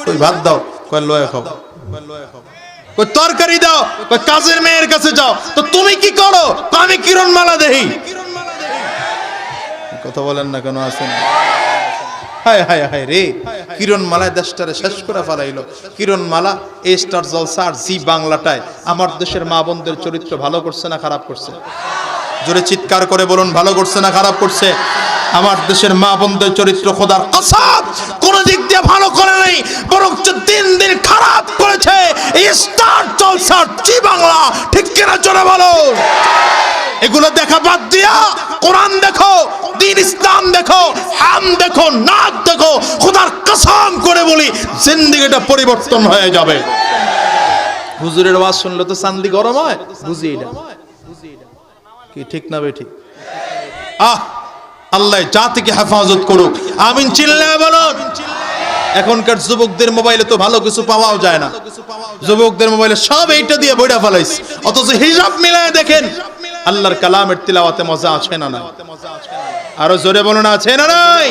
কই ভাত দাও, কই লয়ে খাও, কই তরকারি দাও, কই কাজের মেয়ের কাছে যাও। তো তুমি কি করো? আমি কিরণমালা দেই। কথা বলেন না কেন? আছেন হায় হায় হায় রে, কিরণমালায় দেশটারে শেষ করে ফেলাইলো। কিরণমালা এই স্টার জলসা আর জি বাংলাটায় আমার দেশের মা বোনদের চরিত্র ভালো করছে না খারাপ করছে? জোরে চিৎকার করে বলুন, ভালো করছে না খারাপ করছে? আমার দেশের মা বোনদের চরিত্র খোদার কসম কোন দিক দিয়ে ভালো করে নাই, বরং দিন দিন খারাপ করেছে এই স্টার জলসা জি বাংলা। ঠিক কিনা জোরে বলো। এগুলো দেখা বাদ দিয়া কোরআন দেখো, দ্বীন ইসলাম দেখো, হাম দেখো, নাচ দেখো। খোদার কসম করে বলি জিন্দেগিটা পরিবর্তন হয়ে যাবে। হুজুরের ওয়াজ শুনলে তো চান্দি গরম হয়, বুঝি এটা কি ঠিক না বেঠিক? আল্লাহ জাতিকে হেফাজত করুক, আমিন চিল্লায়া বলুন। এখনকার যুবকদের মোবাইলে তো ভালো কিছু পাওয়াও যায় না। যুবকদের মোবাইলে সব এইটা দিয়ে বইটা ফেলাইছে, অথচ হিসাব মিলায় দেখেন আল্লাহর কালামের তিলাওয়াতে মজা আছে না নাই? আরো জোরে বলুন, আছে না নাই?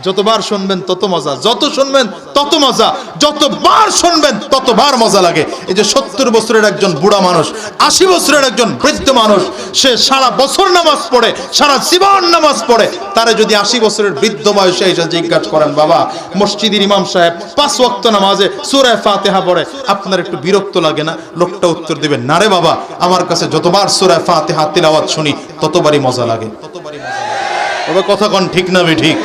যতবার শুনবেন তত মজা, যত শুনবেন তত মজা, যতবার শুনবেন ততবার মজা লাগে। এই যে 70 বছরের একজন বুড়া মানুষ, 80 বছরের একজন বৃদ্ধ মানুষ, সে সারা বছর নামাজ পড়ে, সারা জীবন নামাজ পড়ে, তারে যদি 80 বছরের বৃদ্ধ বয়সে এসে জিজ্ঞাসা করেন, বাবা মসজিদের ইমাম সাহেব 5 ওয়াক্ত নামাজে সূরা ফাতিহা পড়ে, আপনার একটু বিরক্ত লাগে না? লোকটা উত্তর দিবেন, না রে বাবা, আমার কাছে যতবার সূরা ফাতিহা তিলাওয়াত শুনি ততবারই মজা লাগে। তবে কথা কোন ঠিক না ঠিক?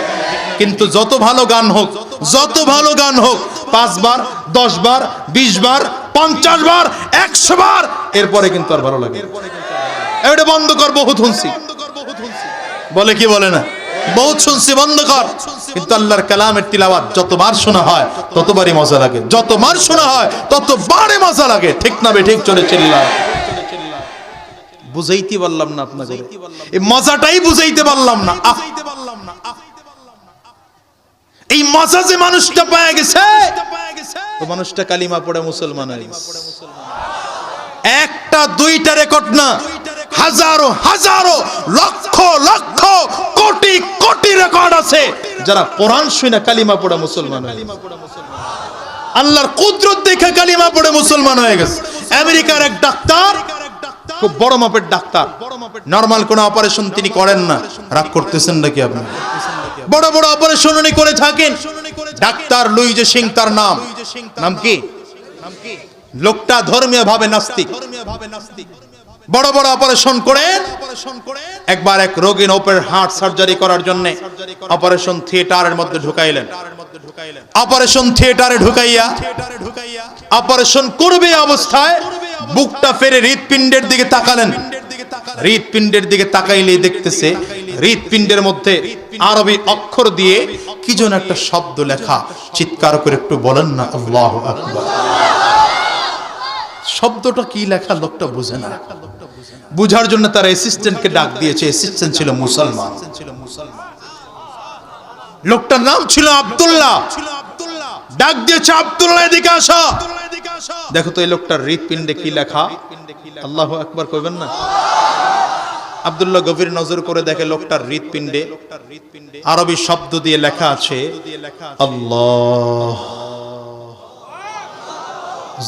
কিন্তু যত ভালো গান হোক, যত ভালো গান হোক, 5 বার 10 বার 20 বার 50 বার 100 বার এরপরে কিন্তু আর ভালো লাগে। এটা বন্ধ কর, বহুত শুনছি। বলে কি বলে না? বহুত শুনছি, বন্ধ কর। কিন্তু আল্লাহর কালামের তিলাওয়াত যতবার শোনা হয় ততবারই মজা লাগে, যতবার শোনা হয় ততবারই মজা লাগে। ঠিক না ঠিক? চলে চিল্লায়। বুঝাইতে পারলাম না আপনাকে, এই মজাটাই বুঝাইতে পারলাম না। এই মজা যে মানুষটা পেয়ে গেছে, তো মানুষটা কালিমা পড়ে মুসলমান হয়ে গেছে। একটা দুইটা রেকর্ড না, হাজারো হাজারো লক্ষ লক্ষ কোটি কোটি রেকর্ড আছে যারা কোরআন শুনে কালিমা পড়ে মুসলমান হয়ে গেছে। আল্লাহর কুদরত দেখে কালিমা পড়ে মুসলমান হয়ে গেছে। আমেরিকার এক ডাক্তার, খুব বড় মাপের ডাক্তার, নরমাল কোন অপারেশন তিনি করেন না। রাগ করতেছেন নাকি আপনি? বড় বড় অপারেশন উনি করে থাকেন। ডাক্তার লুইজ সিং তার নাম। নাম কি? লোকটা ধর্মীয় ভাবে নাস্তিক। বড় বড় অপারেশন করে একবার এক রোগীর ওপেন হার্ট সার্জারি করার জন্য অপারেশন থিয়েটারের মধ্যে ঢুকাইলেন। অপারেশন থিয়েটারে ঢুকাইয়া অপারেশন করবে অবস্থায় বুকটা ফেরে হৃৎপিণ্ডের দিকে তাকালেন। হৃৎপিণ্ডের দিকে তাকাইলেই দেখতেছে হৃৎপিণ্ডের মধ্যে আরবি অক্ষর দিয়ে কি যেন একটা শব্দ লেখা। চিৎকার করে একটু বলেন না আল্লাহু আকবার। শব্দটা কি লেখা লোকটা বুঝে না। বুঝার জন্য তার অ্যাসিস্ট্যান্টকে ডাক দিয়েছে। অ্যাসিস্ট্যান্ট ছিল মুসলমান। লোকটার নাম ছিল আব্দুল্লাহ। ডাক দিয়েছে, আব্দুল্লাহ এদিকে আসো। দেখো তো এই লোকটার হৃৎপিণ্ডে কি লেখা। আল্লাহু আকবার কইবেন না? আব্দুল্লাহ গভীর নজর করে দেখে লোকটার হৃৎপিণ্ডে আরবি শব্দ দিয়ে লেখা আছে আল্লাহ।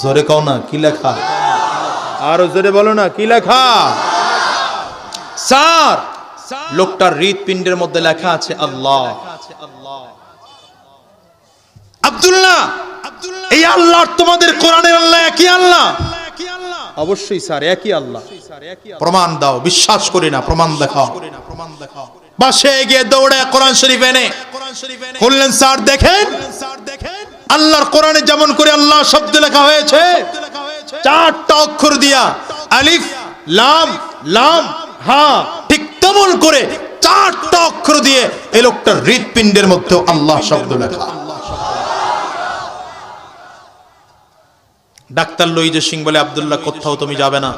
জোরে কও না, কি লেখা? আরো জোরে বলো না, কি লেখা? স্যার, লোকটার হৃৎপিণ্ডের মধ্যে লেখা আছে আল্লাহ। আব্দুল্লাহ, এই আল্লাহ তোমাদের কোরআনের আল্লাহ একই আল্লাহ? অবশ্যই স্যার, একই আল্লাহ। প্রমাণ দাও। বিশ্বাস করি না, প্রমাণ দেখাও। বাসে গিয়ে দৌড়ে কোরআন শরীফ এনে খুললেন। স্যার দেখেন, আল্লাহর কোরআনে যেমন করে আল্লাহ শব্দ লেখা হয়েছে, চারটা অক্ষর দিয়া আলিফ লাম লাম হা, ঠিক তেমন করে চারটা অক্ষর দিয়ে এই লোকটার হৃৎপিণ্ডের মধ্যে আল্লাহ শব্দ লেখা। ডাক্তার লুইজ সিং বলে, আব্দুল্লাহ কোথাও তুমি যাবে না,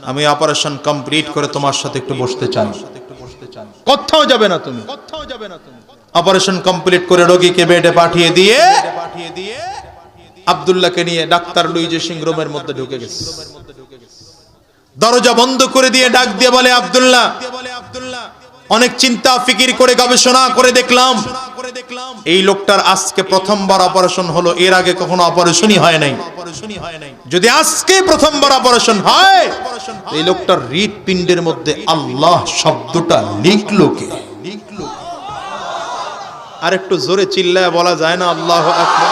আমি অপারেশন কমপ্লিট করে তোমার সাথে একটু বসতে চাই। কোথাও যাবে না তুমি। অপারেশন কমপ্লিট করে রোগীকে বেডে পাঠিয়ে দিয়ে আব্দুল্লাহকে নিয়ে ডাক্তার লুইজ সিং রুমের মধ্যে ঢুকে গেছে। দরজা বন্ধ করে দিয়ে ডাক দিয়ে বলে, আব্দুল্লাহ, অনেক চিন্তা ফিকির করে গবেষণা করে দেখলাম এই লোকটার আজকে প্রথমবার অপারেশন হলো। এর আগে কখনো অপারেশনই হয় নাই। যদি আজকে প্রথমবার অপারেশন হয়, এই লোকটার হৃৎপিণ্ডের মধ্যে আল্লাহ শব্দটা লিখলো কে? আর একটু জোরে চিল্লায় বলা যায় না আল্লাহু আকবার?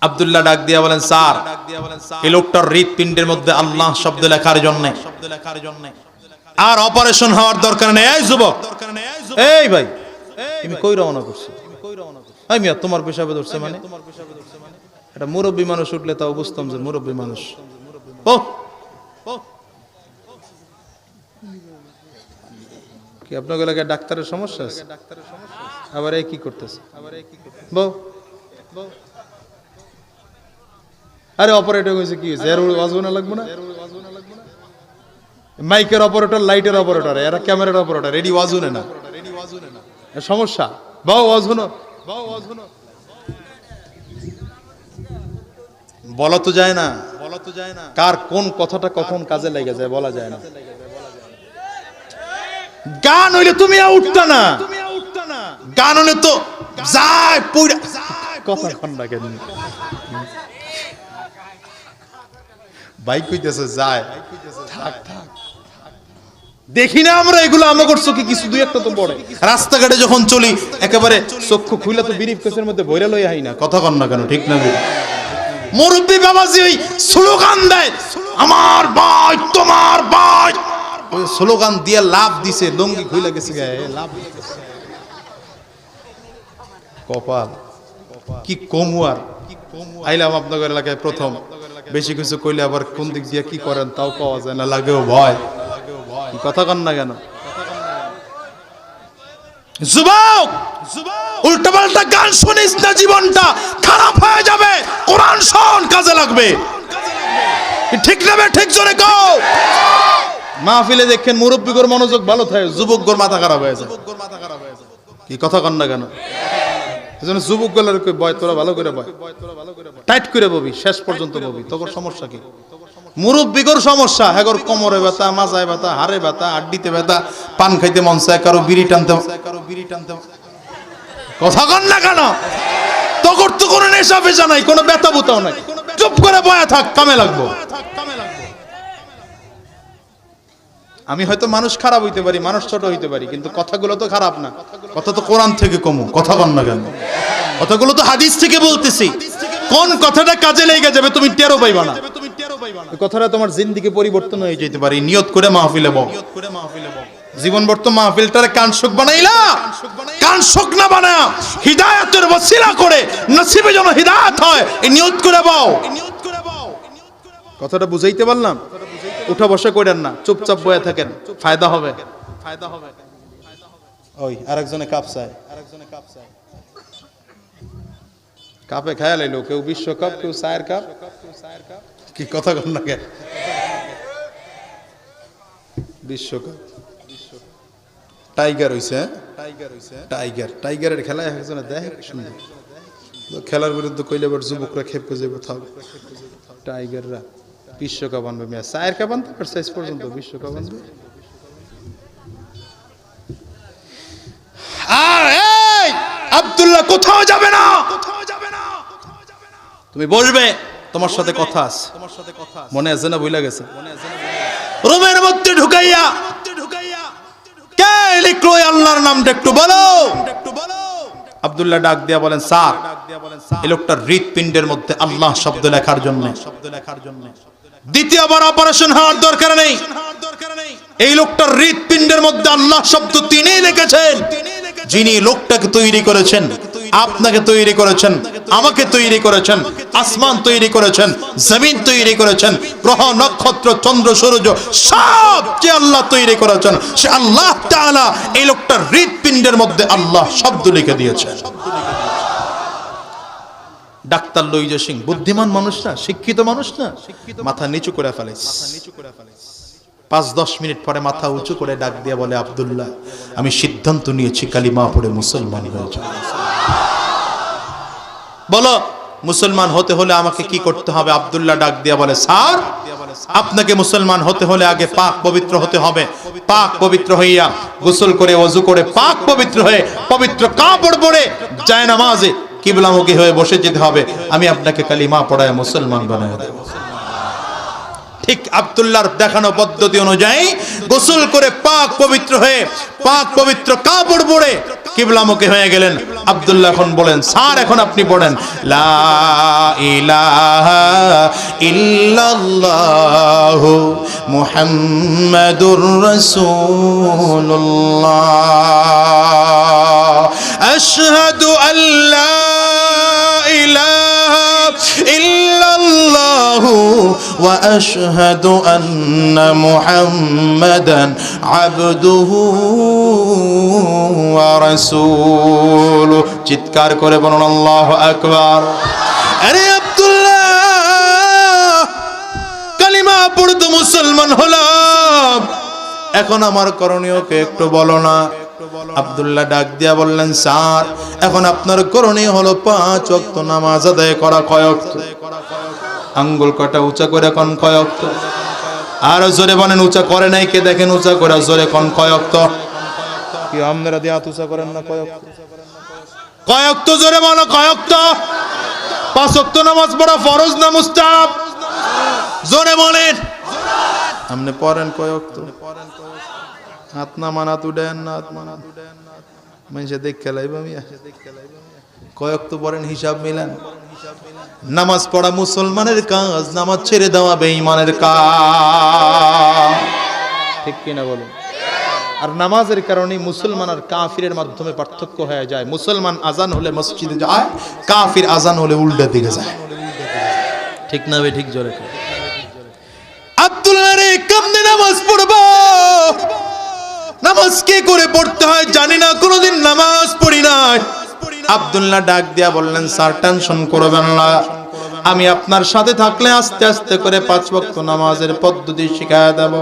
আব্দুল্লাহ ডাক দিয়া বলেন, স্যার, এই লোকটার হৃৎপিণ্ডের মধ্যে আল্লাহ শব্দ লেখার জন্য আর অপারেশন হওয়ার দরকার নেই। এই যুবক, এই ভাই, তুমি কই রওনা করছো? এই মিয়া, তোমার পেশাবে ধরছে মানে? এটা মুরব্বী মানুষ উঠলে তাও বুঝতাম যে মুরব্বী মানুষ। ও কি আপনার এলাকায় ডাক্তারের সমস্যা আছে? আবার এই কি করতেছে? বউ, আরে অপারেটর হয়েছে, কি হয়েছে? এর ওয়াজ না লাগবে না? মাইকের অপারেটর, লাইটের অপারেটর, এরা ক্যামেরার অপারেটর, রেডি ওয়াজ শুনে না। সমস্যা? বাও ওয়াজ শুনো। বলা তো যায় না, কার কোন কথাটা কখন কাজে লেগে যায় বলা যায় না। গান হইলে তুমি উঠতা না, গান হইলে তো যায় পুরা কথা খন্ডা। কেন বাইক কইতেছে যায়, থাক থাক, দেখি না আমরা এগুলো? আমাকে চোখে কিছু দুই একটা তো পড়ে। রাস্তাঘাটে যখন চলি একেবারে চক্ষু খুলে তো বিরিফ কেসের মধ্যে বইরা লই আই না। কথা কন না কেন? ঠিক না? মুরব্বী বাবাজি ওই স্লোগান দেয়, আমার ভাই তোমার ভাই, ওই স্লোগান দিয়ে লাভ দিছে, লঙ্গি খুলে গেছে গায়ে লাভ। কপাল কি কমুয়ার। আইলাম আপনাদের এলাকায় প্রথম, বেশি কিছু কইলে আবার কোন দিক দিয়ে কি করেন তাও পাওয়া যায় না, লাগেও ভয়। কথা কন না কেন? যুবক, উল্টাপাল্টা গান শুনিস না, জীবনটা খারাপ হয়ে যাবে। কোরআন শোন, কাজে লাগবে। ঠিক না? ঠিক জোরে কও। মাহফিলে দেখেন মুরব্বীগর মনোযোগ ভালো থাকে, যুবকগর মাথা খারাপ হয়ে যায়। কি কথা কন না কেন? এজন্য যুবক গলার কই বয়, তোরা ভালো করে বয়, টাইট করে ববি, শেষ পর্যন্ত ববি, তোর সমস্যা কি? মুরব্বিগর সমস্যা, হ্যাগর কোমরে ব্যথা, মাজায় ব্যথা, হাড়ে ব্যথা, আড্ডিতে ব্যথা, পান খাইতে মন চায়, কারো বিড়ি টানতে, কথা কন না কেন? তখন তো কোনো নেশা পেশা নাই, কোনো ব্যথা বুতাও নাই, চুপ করে বয়া থাক, কামে লাগবো। আমি হয়তো মানুষ খারাপ হইতে পারি, মানুষ ছোট হইতে পারি, কিন্তু কথাগুলো তো খারাপ না। কথা তো কোরআন থেকে কমু, কথা কন না কেন? কথাগুলো তো হাদিস থেকে বলতেছি। কোন কথাটা কাজে লেগে যাবে তুমি টেরও পাইবা না। কথাটা তোমার জিন্দেগি পরিবর্তন হয়ে যেতে পারে। নিয়ত করে মাহফিলে বল, জীবন বর্তমান মাহফিলটারে কানসুক বানাইলা, কানসুক না বানা হিদায়াতের ওসিলা করে নসিবে যেন হিদায়াত হয়, এই নিয়ত করে বাও। কথাটা বুঝাইতে পারলাম? উঠা বসা করেন না, চুপচাপ বয়ে থাকেন, ফায়দা হবে। ওই আরেকজনে কাপ চায়, কাপে খেয়াল এলো, কেউ বিশ্বকাপ, কেউ চায়ের কাপ। কি কথা কন না কে? বিশ্বকাপ টাইগার হইছে, টাইগারের খেলায় একজনে দেখে সুন্দর, খেলার বিরুদ্ধে কইলে আবার যুবকরা খেপে যাবে। টাইগাররা বিশ্বকাপ আনবে, মেয়া চায়ের কাপ আনতে পারছে শেষ পর্যন্ত, বিশ্বকাপ আনবে। আর এই আব্দুল্লাহ কোথাও যাবে না, তুমি বসবে, তোমার সাথে কথা আছে, মনে আছে না? ভুলে গেছে? রুমের মধ্যে ঢুকাইয়া কে লিখলো আল্লাহর নামটা একটু বলো। আব্দুল্লাহ ডাক দিয়া বলেন, স্যার এই লোকটার হৃৎপিণ্ডের মধ্যে আল্লাহ শব্দ লেখার জন্য দ্বিতীয়বার অপারেশন হওয়ার দরকার নেই। এই লোকটার হৃৎপিণ্ডের মধ্যে আল্লাহ শব্দ তিনিই লিখেছেন, যিনি লোকটাকে তৈরি করেছেন, আপনাকে তৈরি করেছেন, আমাকে তৈরি করেছেন, আসমান তৈরি করেছেন, জমিন তৈরি করেছেন, গ্রহ নক্ষত্র চন্দ্র সূর্য সব যে আল্লাহ তৈরি করেছেন, সে আল্লাহ তাআলা এই লোকটার হৃৎপিণ্ডের মধ্যে আল্লাহ শব্দ লিখে দিয়েছেন। ডাক্তার লইজা সিং বুদ্ধিমান মানুষ না, শিক্ষিত মানুষ না, মাথা নিচু করে ফেলেছে। 5-10 মিনিট পরে মাথা উঁচু করে ডাক দিয়ে বলে, আব্দুল্লাহ আমি সিদ্ধান্ত নিয়েছি কালিমা পড়ে মুসলমান হয়ে যাব। বলো মুসলমান হতে হলে আমাকে কি করতে হবে? আব্দুল্লাহ ডাক দিয়ে বলে, স্যার আপনাকে মুসলমান হতে হলে আগে পাক পবিত্র হতে হবে। পাক পবিত্র হইয়া গোসল করে ওযু করে পাক পবিত্র হয়ে পবিত্র কাপড় পরে জায়নামাজে কিবলামুখী হয়ে বসে যেতে হবে। আমি আপনাকে কালিমা পড়ায় মুসলমান বানায় দেব। ঠিক আব্দুল্লাহর দেখানো পদ্ধতি অনুযায়ী গোসল করে পাক পবিত্র হয়ে পাক পবিত্র কাপড় পরে কিবলামুখী হয়ে গেলেন। আব্দুল্লাহ এখন বলেন, স্যার এখন আপনি পড়েন, লা ইলাহা ইল্লাল্লাহু মুহাম্মাদুর রাসূলুল্লাহ, আশহাদু আল্লা ইলাহা ইল্লাল্লাহু ওয়া আশহাদু আন্না মুহাম্মাদান আবদুহু ওয়া রাসূলুহু। চিৎকার করে বলুন আল্লাহু আকবার। আরে আব্দুল্লাহ কালিমা পড়ে তো মুসলমান হলাম, এখন আমার করণীয়কে একটু বলো না। আব্দুল্লাহ ডাক দিয়া বললেন, স্যার এখন আপনার করণীয় হলো 5 ওয়াক্ত নামাজ আদায় করা। কয় ওয়াক্ত? আঙ্গুল কটা উঁচা করে কোন কয় ওয়াক্ত? আর জোরে বলেন, উঁচা করে নাই কে দেখেন, উঁচা করে জোরে কোন কয় ওয়াক্ত? কি আপনারা দিয়ে হাত উঁচা করেন না? কয় ওয়াক্ত? কয় ওয়াক্ত জোরে বলো, কয় ওয়াক্ত? 5 ওয়াক্ত নামাজ পড়া ফরজ না মুস্তাহাব? জোরে বলেন। আপনি পড়েন কয় ওয়াক্ত? হাত না মানা তুডেন না, হাত মানা তুডেন না, মানুষে দেখ খেলাইব। আমি কয়েক তো পড়েন, হিসাব মিলান। নামাজ পড়া মুসলমানের কাজ, নামাজ ছেড়ে দেওয়া বেঈমানের কাজ, ঠিক কিনা বলুন? আর নামাজের কারণে মুসলমান আর কাফিরের মাধ্যমে পার্থক্য হয়ে যায়। মুসলমান আজান হলে মসজিদে যায়, কাফির আজান হলে উল্টা দিকে যায়। ঠিক না ভাই? ঠিক জোরে। আব্দুল্লাহ রে কেমনে নামাজ পড়বো? নামাজ কি করে পড়তে হয় জানি না, কোনোদিন নামাজ পড়ি নাই। আব্দুল্লাহ ডাক দিয়া বললেন, স্যার টেনশন করবেন না, আমি আপনার সাথে থাকলে আস্তে আস্তে করে 5 ওয়াক্ত নামাজের পদ্ধতি শিখায় দেব।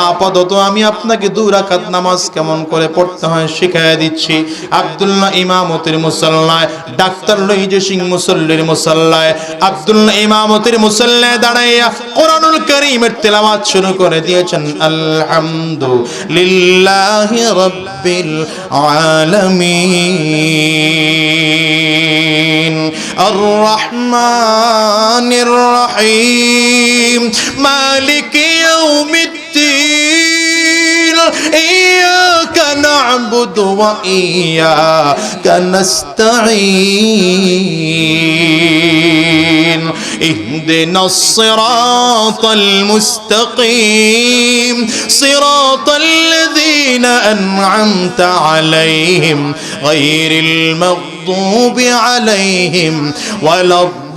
আপাতত আমি আপনাকে 2 রাকাত নামাজ কেমন করে পড়তে হয় শিখায় দিচ্ছি। আব্দুল্লাহ ইমামতির মুসাল্লায়, ডাক্তার লইজে সিং মুসল্লির মুসাল্লায়, আব্দুল্লাহ ইমামতির মুসাল্লায় দাঁড়াইয়া কোরআনুল কারীমের তেলাওয়াত শুরু করে দিয়েছেন। আলহামদুলিল্লাহি রাব্বিল আলামিন আর রহমানির রহিম মালিকি ইয়াউমিদ্দিন ইয়্যাকা না'বুদু ওয়া ইয়্যাকা নাস্তাঈন ইহদিনাস সিরাতাল মুস্তাকিম সিরাতাল লাযীনা আন'আমতা আলাইহিম গায়রিল মাগদুবি আলাইহিম ওয়ালাদ-দাল্লিন।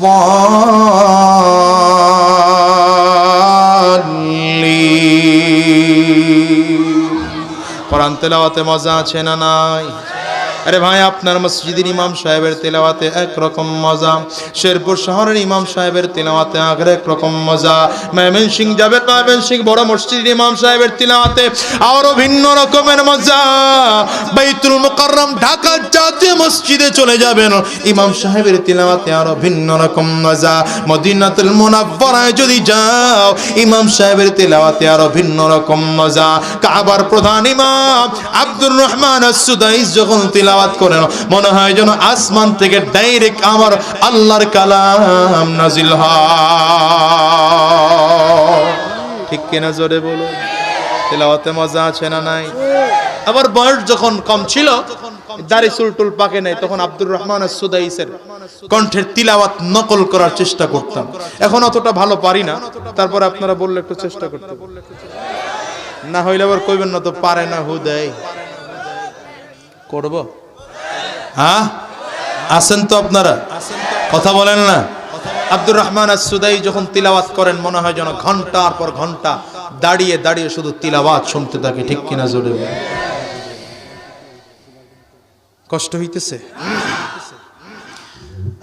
কোরআন তেলাওয়াতে মজা আছে না নাই? আরে ভাই, আপনার মসজিদের ইমাম সাহেবের তেলাওয়াতে একরকম মজা, শেরপুর শহরের ইমাম সাহেবের তেলাওয়াতে এক রকম মজা, ময়মনসিংহ যাবে ময়মনসিংহ বড় মসজিদের ইমাম সাহেবের তেলাওয়াতে আরো ভিন্ন রকমের মজা, বাইতুল মুকাররম ঢাকা জাতীয় মসজিদে চলে যাবেন, ইমাম সাহেবের তেলাওয়াতে আরো ভিন্ন রকম মজা, মদিনাতুল মুনাওয়ারায় যদি যাও ইমাম সাহেবের তেলাওয়াতে আরো ভিন্ন রকম মজা, কাবার প্রধান ইমাম আব্দুর রহমান আস-সুদাইস যখন তেলাওয়াত করেন মনে হয় যেন আসমান থেকে ডাইরেক্ট আমার আল্লাহর কালাম নাজিল হয়। ঠিক কিনা জোরে বলুন? তেলাওয়াতে মজা আছে না নাই? আবার বয়স যখন কম ছিল, দাড়ি চুল পাকে নাই, তখন আব্দুর রহমান আস-সুদাইসের কণ্ঠের তিলাওয়াত নকল করার চেষ্টা করতাম। এখন অতটা ভালো পারি না, তারপর আপনারা বললে একটু চেষ্টা করতে, না হইলে আবার কইবেন না তো পারে না হুদাই করব। হ্যাঁ আছেন তো আপনারা? কথা বলেন না? আব্দুর রহমান আস-সুদাই যখন তিলাওয়াত করেন মনে হয় যেন ঘন্টার পর ঘন্টা দাঁড়িয়ে দাঁড়িয়ে শুধু তিলাওয়াত শুনতে থাকে। ঠিক কিনা জোরে? কষ্ট হইতেছে?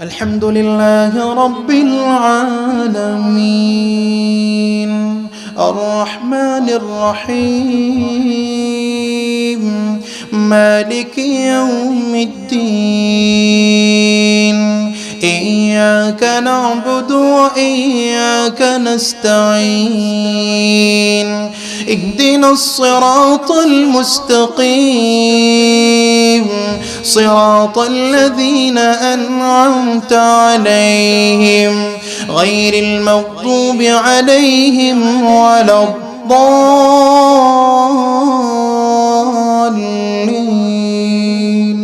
আলহামদুলিল্লাহি রাব্বিল আলামিন আর রহমানির রহিম মালিকি ইয়াউমিদ্দিন ইয়্যাকা না'বুদু ওয়া ইয়্যাকা নাস্তাঈন ইহদিনাস সিরাতাল মুস্তাকিম সিরাতাল লাযীনা আন'আমতা আলাইহিম গায়রিল মাগদুবি আলাইহিম ওয়ালাদ-দাল্লিন।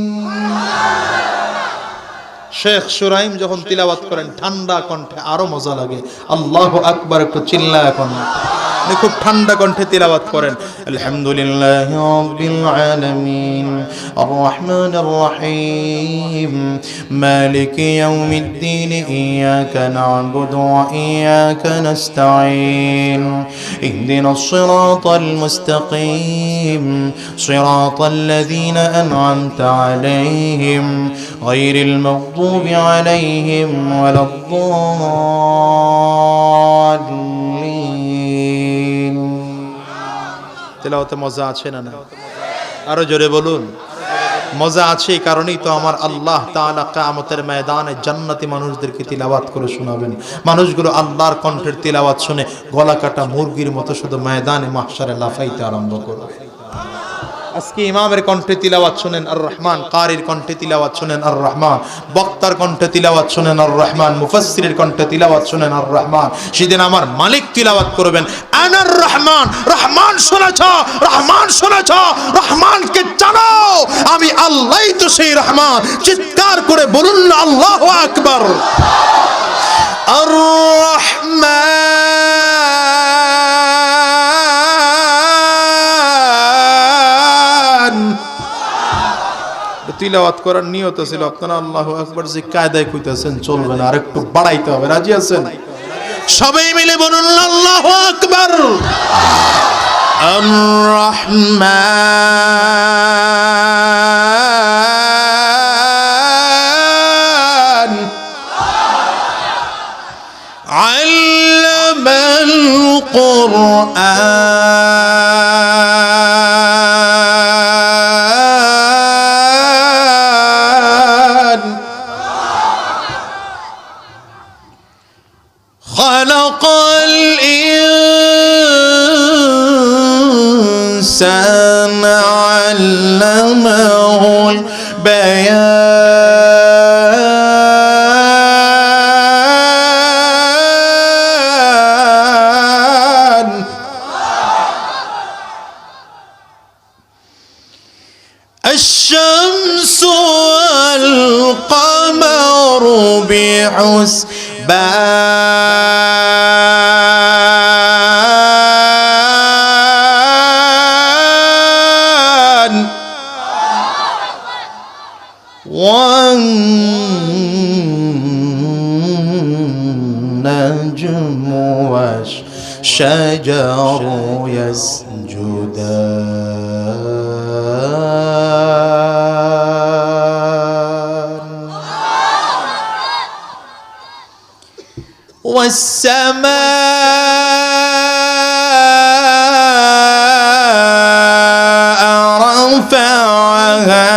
শেখ সুরাইম যখন তিলাওয়াত করেন ঠান্ডা কণ্ঠে আরো মজা লাগে। আল্লাহু আকবার, একটু চিল্লায় এখন। খুব ঠান্ডা কণ্ঠে তিলাওয়াত করেন। আলহামদুলিল্লাহি রাব্বিল আলামিন আর রহমানির রহিম মালিকি ইয়াউমিদ্দিন ইয়্যাকা না'বুদু ওয়া ইয়্যাকা নাস্তাঈন ইহদিনাস সিরাতাল মুস্তাকিম সিরাতাল লাযীনা আন'আমতা আলাইহিম গায়রিল মাগদুবি আলাইহিম ওয়ালাদ-দাল্লিন। তেলাওয়াতে মজা আছে না না? আরো জোরে বলুন। মজা আছে, এই কারণেই তো আমার আল্লাহ তাআলা কিয়ামতের ময়দানে জান্নাতি মানুষদেরকে তিলাওয়াত করে শোনাবেন। মানুষগুলো আল্লাহর কণ্ঠের তিলাওয়াত শুনে গলা কাটা মুরগির মতো শুধু ময়দানে মাহশারে লাফাইতে আরম্ভ করবে। আজকে ইমামের কণ্ঠে তিলাওয়াত শুনেন আর রহমান, কারির কণ্ঠে তিলাওয়াত শুনেন আর রহমান, বক্তার কণ্ঠে তিলাওয়াত শুনেন আর রহমান, মুফাসসিরের কণ্ঠে তিলাওয়াত শুনেন আর রহমান। সেদিন আমার মালিক তিলাওয়াত করবেন আনার রহমান। রহমান শুনেছ? রহমান শুনেছ? রহমানকে জানো আমি আল্লাহই তো সেই রহমান। চিৎকার করে বলুন না আল্লাহু আকবার। আর রহমান তিলাওয়াত করার নিয়ত ছিল, আপনারা আল্লাহু আকবার যে কায়দায় কইতেছেন চলবে না, আরেকটু বাড়াইতে হবে। রাজি আছেন? সবাই মিলে বলুন আল্লাহু আকবার। আর রহমান علمه البيان الشمس والقمر بحسبان والنجم والشجر يسجدان والسماء رفعها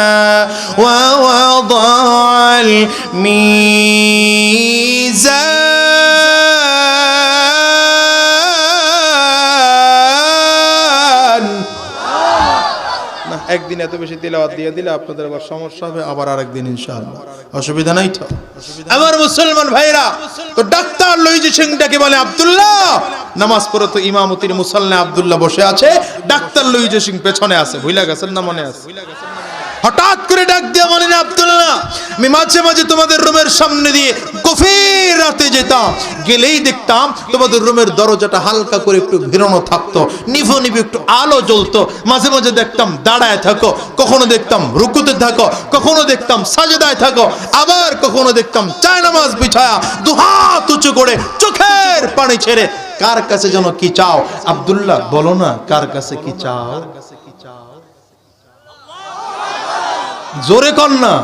ووضع الميزان না একদিন এত বেশি তেলাওয়াত দিয়ে দিলে আপনাদের আবার সমস্যা হবে আবার আরেকদিন ইনশাআল্লাহ অসুবিধা নাই তো আমার মুসলমান ভাইরা তো ডাক্তার লইজি সিংটাকে বলে আব্দুল্লাহ নামাজ পড়ে তো ইমামতির মুসাল্লা আব্দুল্লাহ বসে আছে ডাক্তার লইজি সিং পেছনে আছে ভুলা গেছেন না মনে আছে হঠাৎ করে ডাক দিয়া বলেন আব্দুল্লাহ আমি মাঝে মাঝে তোমাদের রুমের সামনে দিয়ে গভীর রাতে যেতাম গেলেই দেখতাম তোমাদের রুমের দরজাটা হালকা করে একটু ঘিরানো থাকতো নিভো নিভো একটু আলো জ্বলতো মাঝে মাঝে দেখতাম দাঁড়ায় থাকো কখনো দেখতাম রুকুতে থাকো কখনো দেখতাম সাজদায় থাকো আবার কখনো দেখতাম চায় নামাজ বিছায়া দুহাত উঁচু করে চোখের পানি ছেড়ে কার কাছে যেন কি চাও আব্দুল্লাহ বলো না কার কাছে কি চাও জোরে কর না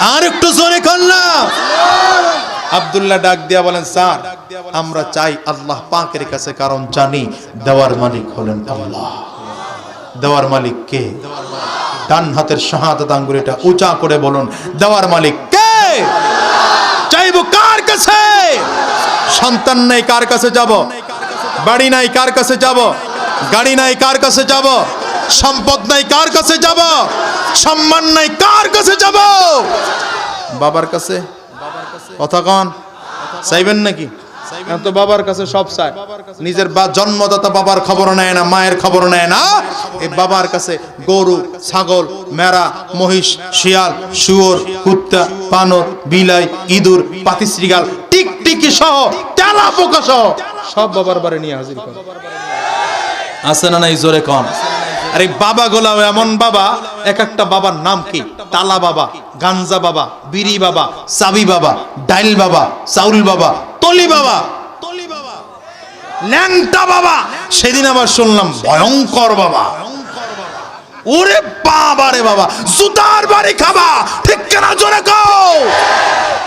আর একটু জোরে কর না আব্দুল্লাহ ডাক দিয়া বলেন স্যার আমরা চাই আল্লাহ পাকের কাছে কারণ জানি দেওয়ার মালিক হলেন আল্লাহ দেওয়ার মালিক কে ডান হাতের শাহাদাত আঙ্গুলটা উঁচা করে বলুন দেওয়ার মালিক কে চাইবো কার কাছে সন্তান নাই কার কাছে যাব বাড়ি নাই কার কাছে যাব গাড়ি নাই কার কাছে যাব সম্পদ নাই কার কাছে যাব সম্মান নাই কার কাছে যাব বাবার কাছে কথা কন চাইবেন নাকি তো বাবার কাছে সব চায় নিজের জন্মদাতা বাবার খবর নেয় না মায়ের খবর নেয় না এই বাবার কাছে গরু ছাগল মেরা মহিষ শিয়াল শুয়োর কুত্তা বানর বিলাই ইঁদুর পাতিশ্রীগাল টিকটিকি সহ তেলা পোকা সহ সব বাবার বাড়ি নিয়ে হাজির করে আছে না নাই জোরে কন আরে বাবা গোলাও এমন বাবা এক একটা বাবার নাম কি তালা বাবা গাঞ্জা বাবা বিড়ি বাবা চাবি বাবা ডাইল বাবা চাউল বাবা তলি বাবা ল্যাংটা বাবা সেদিন আবার শুনলাম ভয়ঙ্কর বাবা ওরে বাবা রে বাবা জুতার বাড়ি খাবা ঠিক কেনা জোরে কও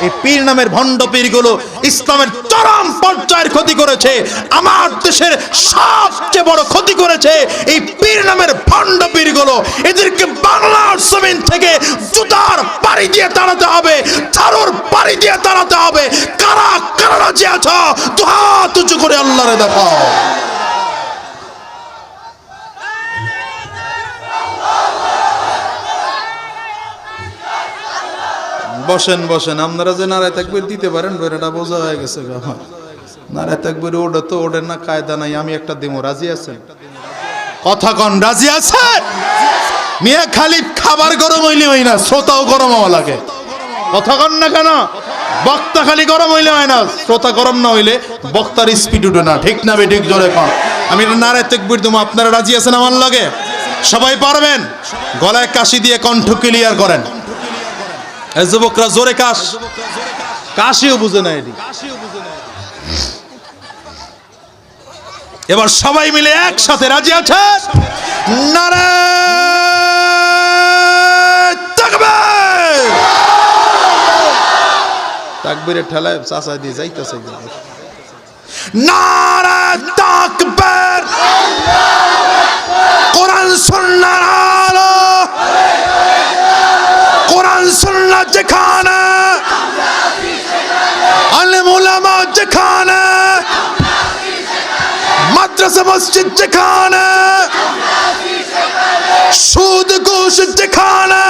এই পীর নামের ভণ্ড পীরগুলো ইসলামের চরম পর্যায়ের ক্ষতি করেছে আমার দেশের সবচেয়ে বড় ক্ষতি করেছে এই পীর নামের ভণ্ড পীরগুলো এদেরকে বাংলার জমিন থেকে জুতার বাড়ি দিয়ে তাড়াতে হবে চারুর বাড়ি দিয়ে তাড়াতে হবে কারা কারা রাজি আছো দুহাত উঁচু করে আল্লাহরে দেখাও বসেন বসেন আপনারা যে নারায় তাকবীর দিতে পারেন বেড়াটা বোঝা হয়ে গেছে নারায় তাকবীর ওটা তো ওদের না কায়দা নাই আমি একটা দেবো রাজি আছেন কথা কন রাজি আছেন মিয়া খালি খাবার গরম হইলে হয় না শ্রোতাও গরম হওয়া লাগে কথা কন না কেন বক্তা খালি গরম হইলে হয় না শ্রোতা গরম না হইলে বক্তার স্পিড উঠে না ঠিক না বেঠিক জোরে কন আমি নারায় তাকবীর দেবো আপনারা রাজি আছেন আমার লাগে সবাই পারবেন গলায় কাশি দিয়ে কণ্ঠ ক্লিয়ার করেন যুবকরা জোরে কাশ কাশিও বুঝে না এটি এবার সবাই মিলে একসাথে রাজি আছে নারায়ে তাকবীর তাকবীরের ঠেলায় চাচা দিয়ে যাইতেছে নারায়ে তাকবীর কোরআন সুন্নাহর আলো কোরআন সুন্নাহ যেখানে আলেম উলামা যেখানে মাদ্রাসা মসজিদ যেখানে সুর যেখানে।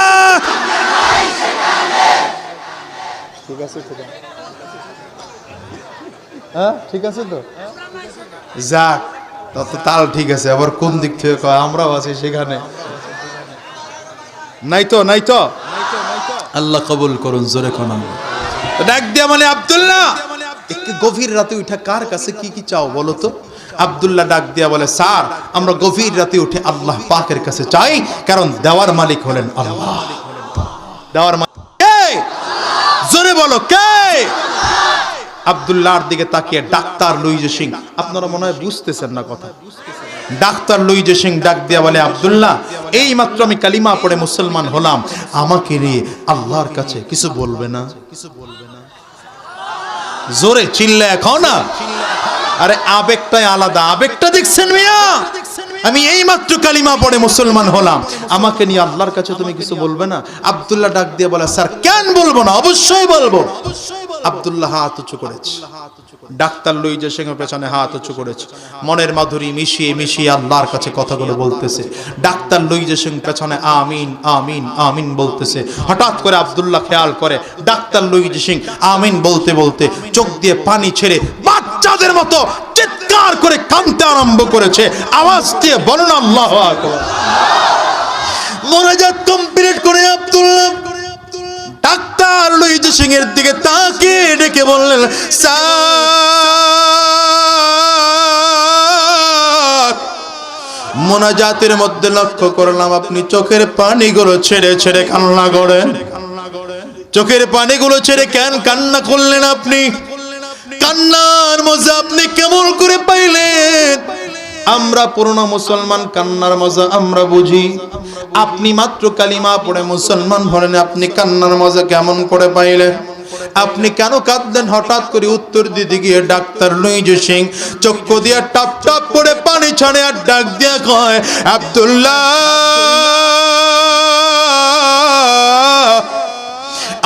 ঠিক আছে তো? হ্যাঁ ঠিক আছে তো? যাক, তত তাল ঠিক আছে। আবার কোন দিক থেকে কয় আমরাও আছি সেখানে? নাই তো, নাই তো। আল্লাহ কবুল করুন, জোরে কোন ডাক দিয়া মানে আব্দুল্লাহ, একটু গভীর রাতে উঠা কার কাছে কি কি চাও বলো তো? আব্দুল্লাহ ডাক দিয়া বলে, স্যার আমরা গভীর রাতে উঠে আল্লাহ পাকের কাছে চাই, কারণ দেওয়ার মালিক হলেন আল্লাহ। দেওয়ার মালিক কে? জোরে বলো কে? আব্দুল্লাহর দিকে তাকিয়ে ডাক্তার লুইজে সিং, আপনারা মনে হয় বুঝতেছেন না কথা। ডাক্তার লুইজে সিং ডাক দিয়া বলে, আব্দুল্লাহ এই মাত্র আমি কালিমা পড়ে মুসলমান হলাম, আমাকে নিয়ে আল্লাহর কাছে কিছু বলবে না? জোরে চিল্লায় খাও না। আরে আবেগটাই আলাদা, আবেগটা দেখছেন মিয়া? আমি এই মাত্র কালিমা পড়ে মুসলমান হলাম, আমাকে নিয়ে আল্লাহর কাছে তুমি কিছু বলবে না? আব্দুল্লাহ ডাক দিয়ে বলে, স্যার কেন বলবো না, অবশ্যই বলবো। আব্দুল্লাহ হাত উঁচু করেছে, ডাক্তার লুইজে সিং পেছনে হাত উঁচু করেছে, মনের মাধুরী মিশিয়ে মিশিয়ে আল্লাহর কাছে কথাগুলো বলতেছে। ডাক্তার লুইজে সিং পেছনে আমিন আমিন আমিন বলতেছে। হঠাৎ করে আব্দুল্লাহ খেয়াল করে ডাক্তার লুইজে সিং আমিন বলতে বলতে চোখ দিয়ে পানি ছেড়ে বাচ্চাদের মতো চিৎকার করে কাঁদতে আরম্ভ করেছে। আওয়াজ দিয়ে বলেন আল্লাহু আকবার। মোনাজাত কমপ্লিট করে আব্দুল্লাহ ডাক্তার লুইজে সিং এর দিকে তাকিয়ে ডেকে বললেন, স্যার মোনাজাতের মধ্যে লক্ষ্য করলাম আপনি চোখের পানিগুলো ছেড়ে ছেড়ে কান্না করেন। চোখের পানিগুলো ছেড়ে কেন কান্না করলেন আপনি? কান্নার মজা আপনি কেমন করে পাইলেন? আমরা পুরনো মুসলমান, কান্নার মজা আমরা বুঝি। আপনি মাত্র কালিমা পড়ে মুসলমান হলেন, আপনি কান্নার মজা কেমন করে পাইলেন? আপনি কেন কাঁদলেন? হঠাৎ করে উত্তর দিতে গিয়ে ডাক্তার লুইজে সিং চক্ষু দিয়ে টপ টপ করে পানি ছাড়ে আর ডাক দিয়া কয়, আব্দুল্লাহ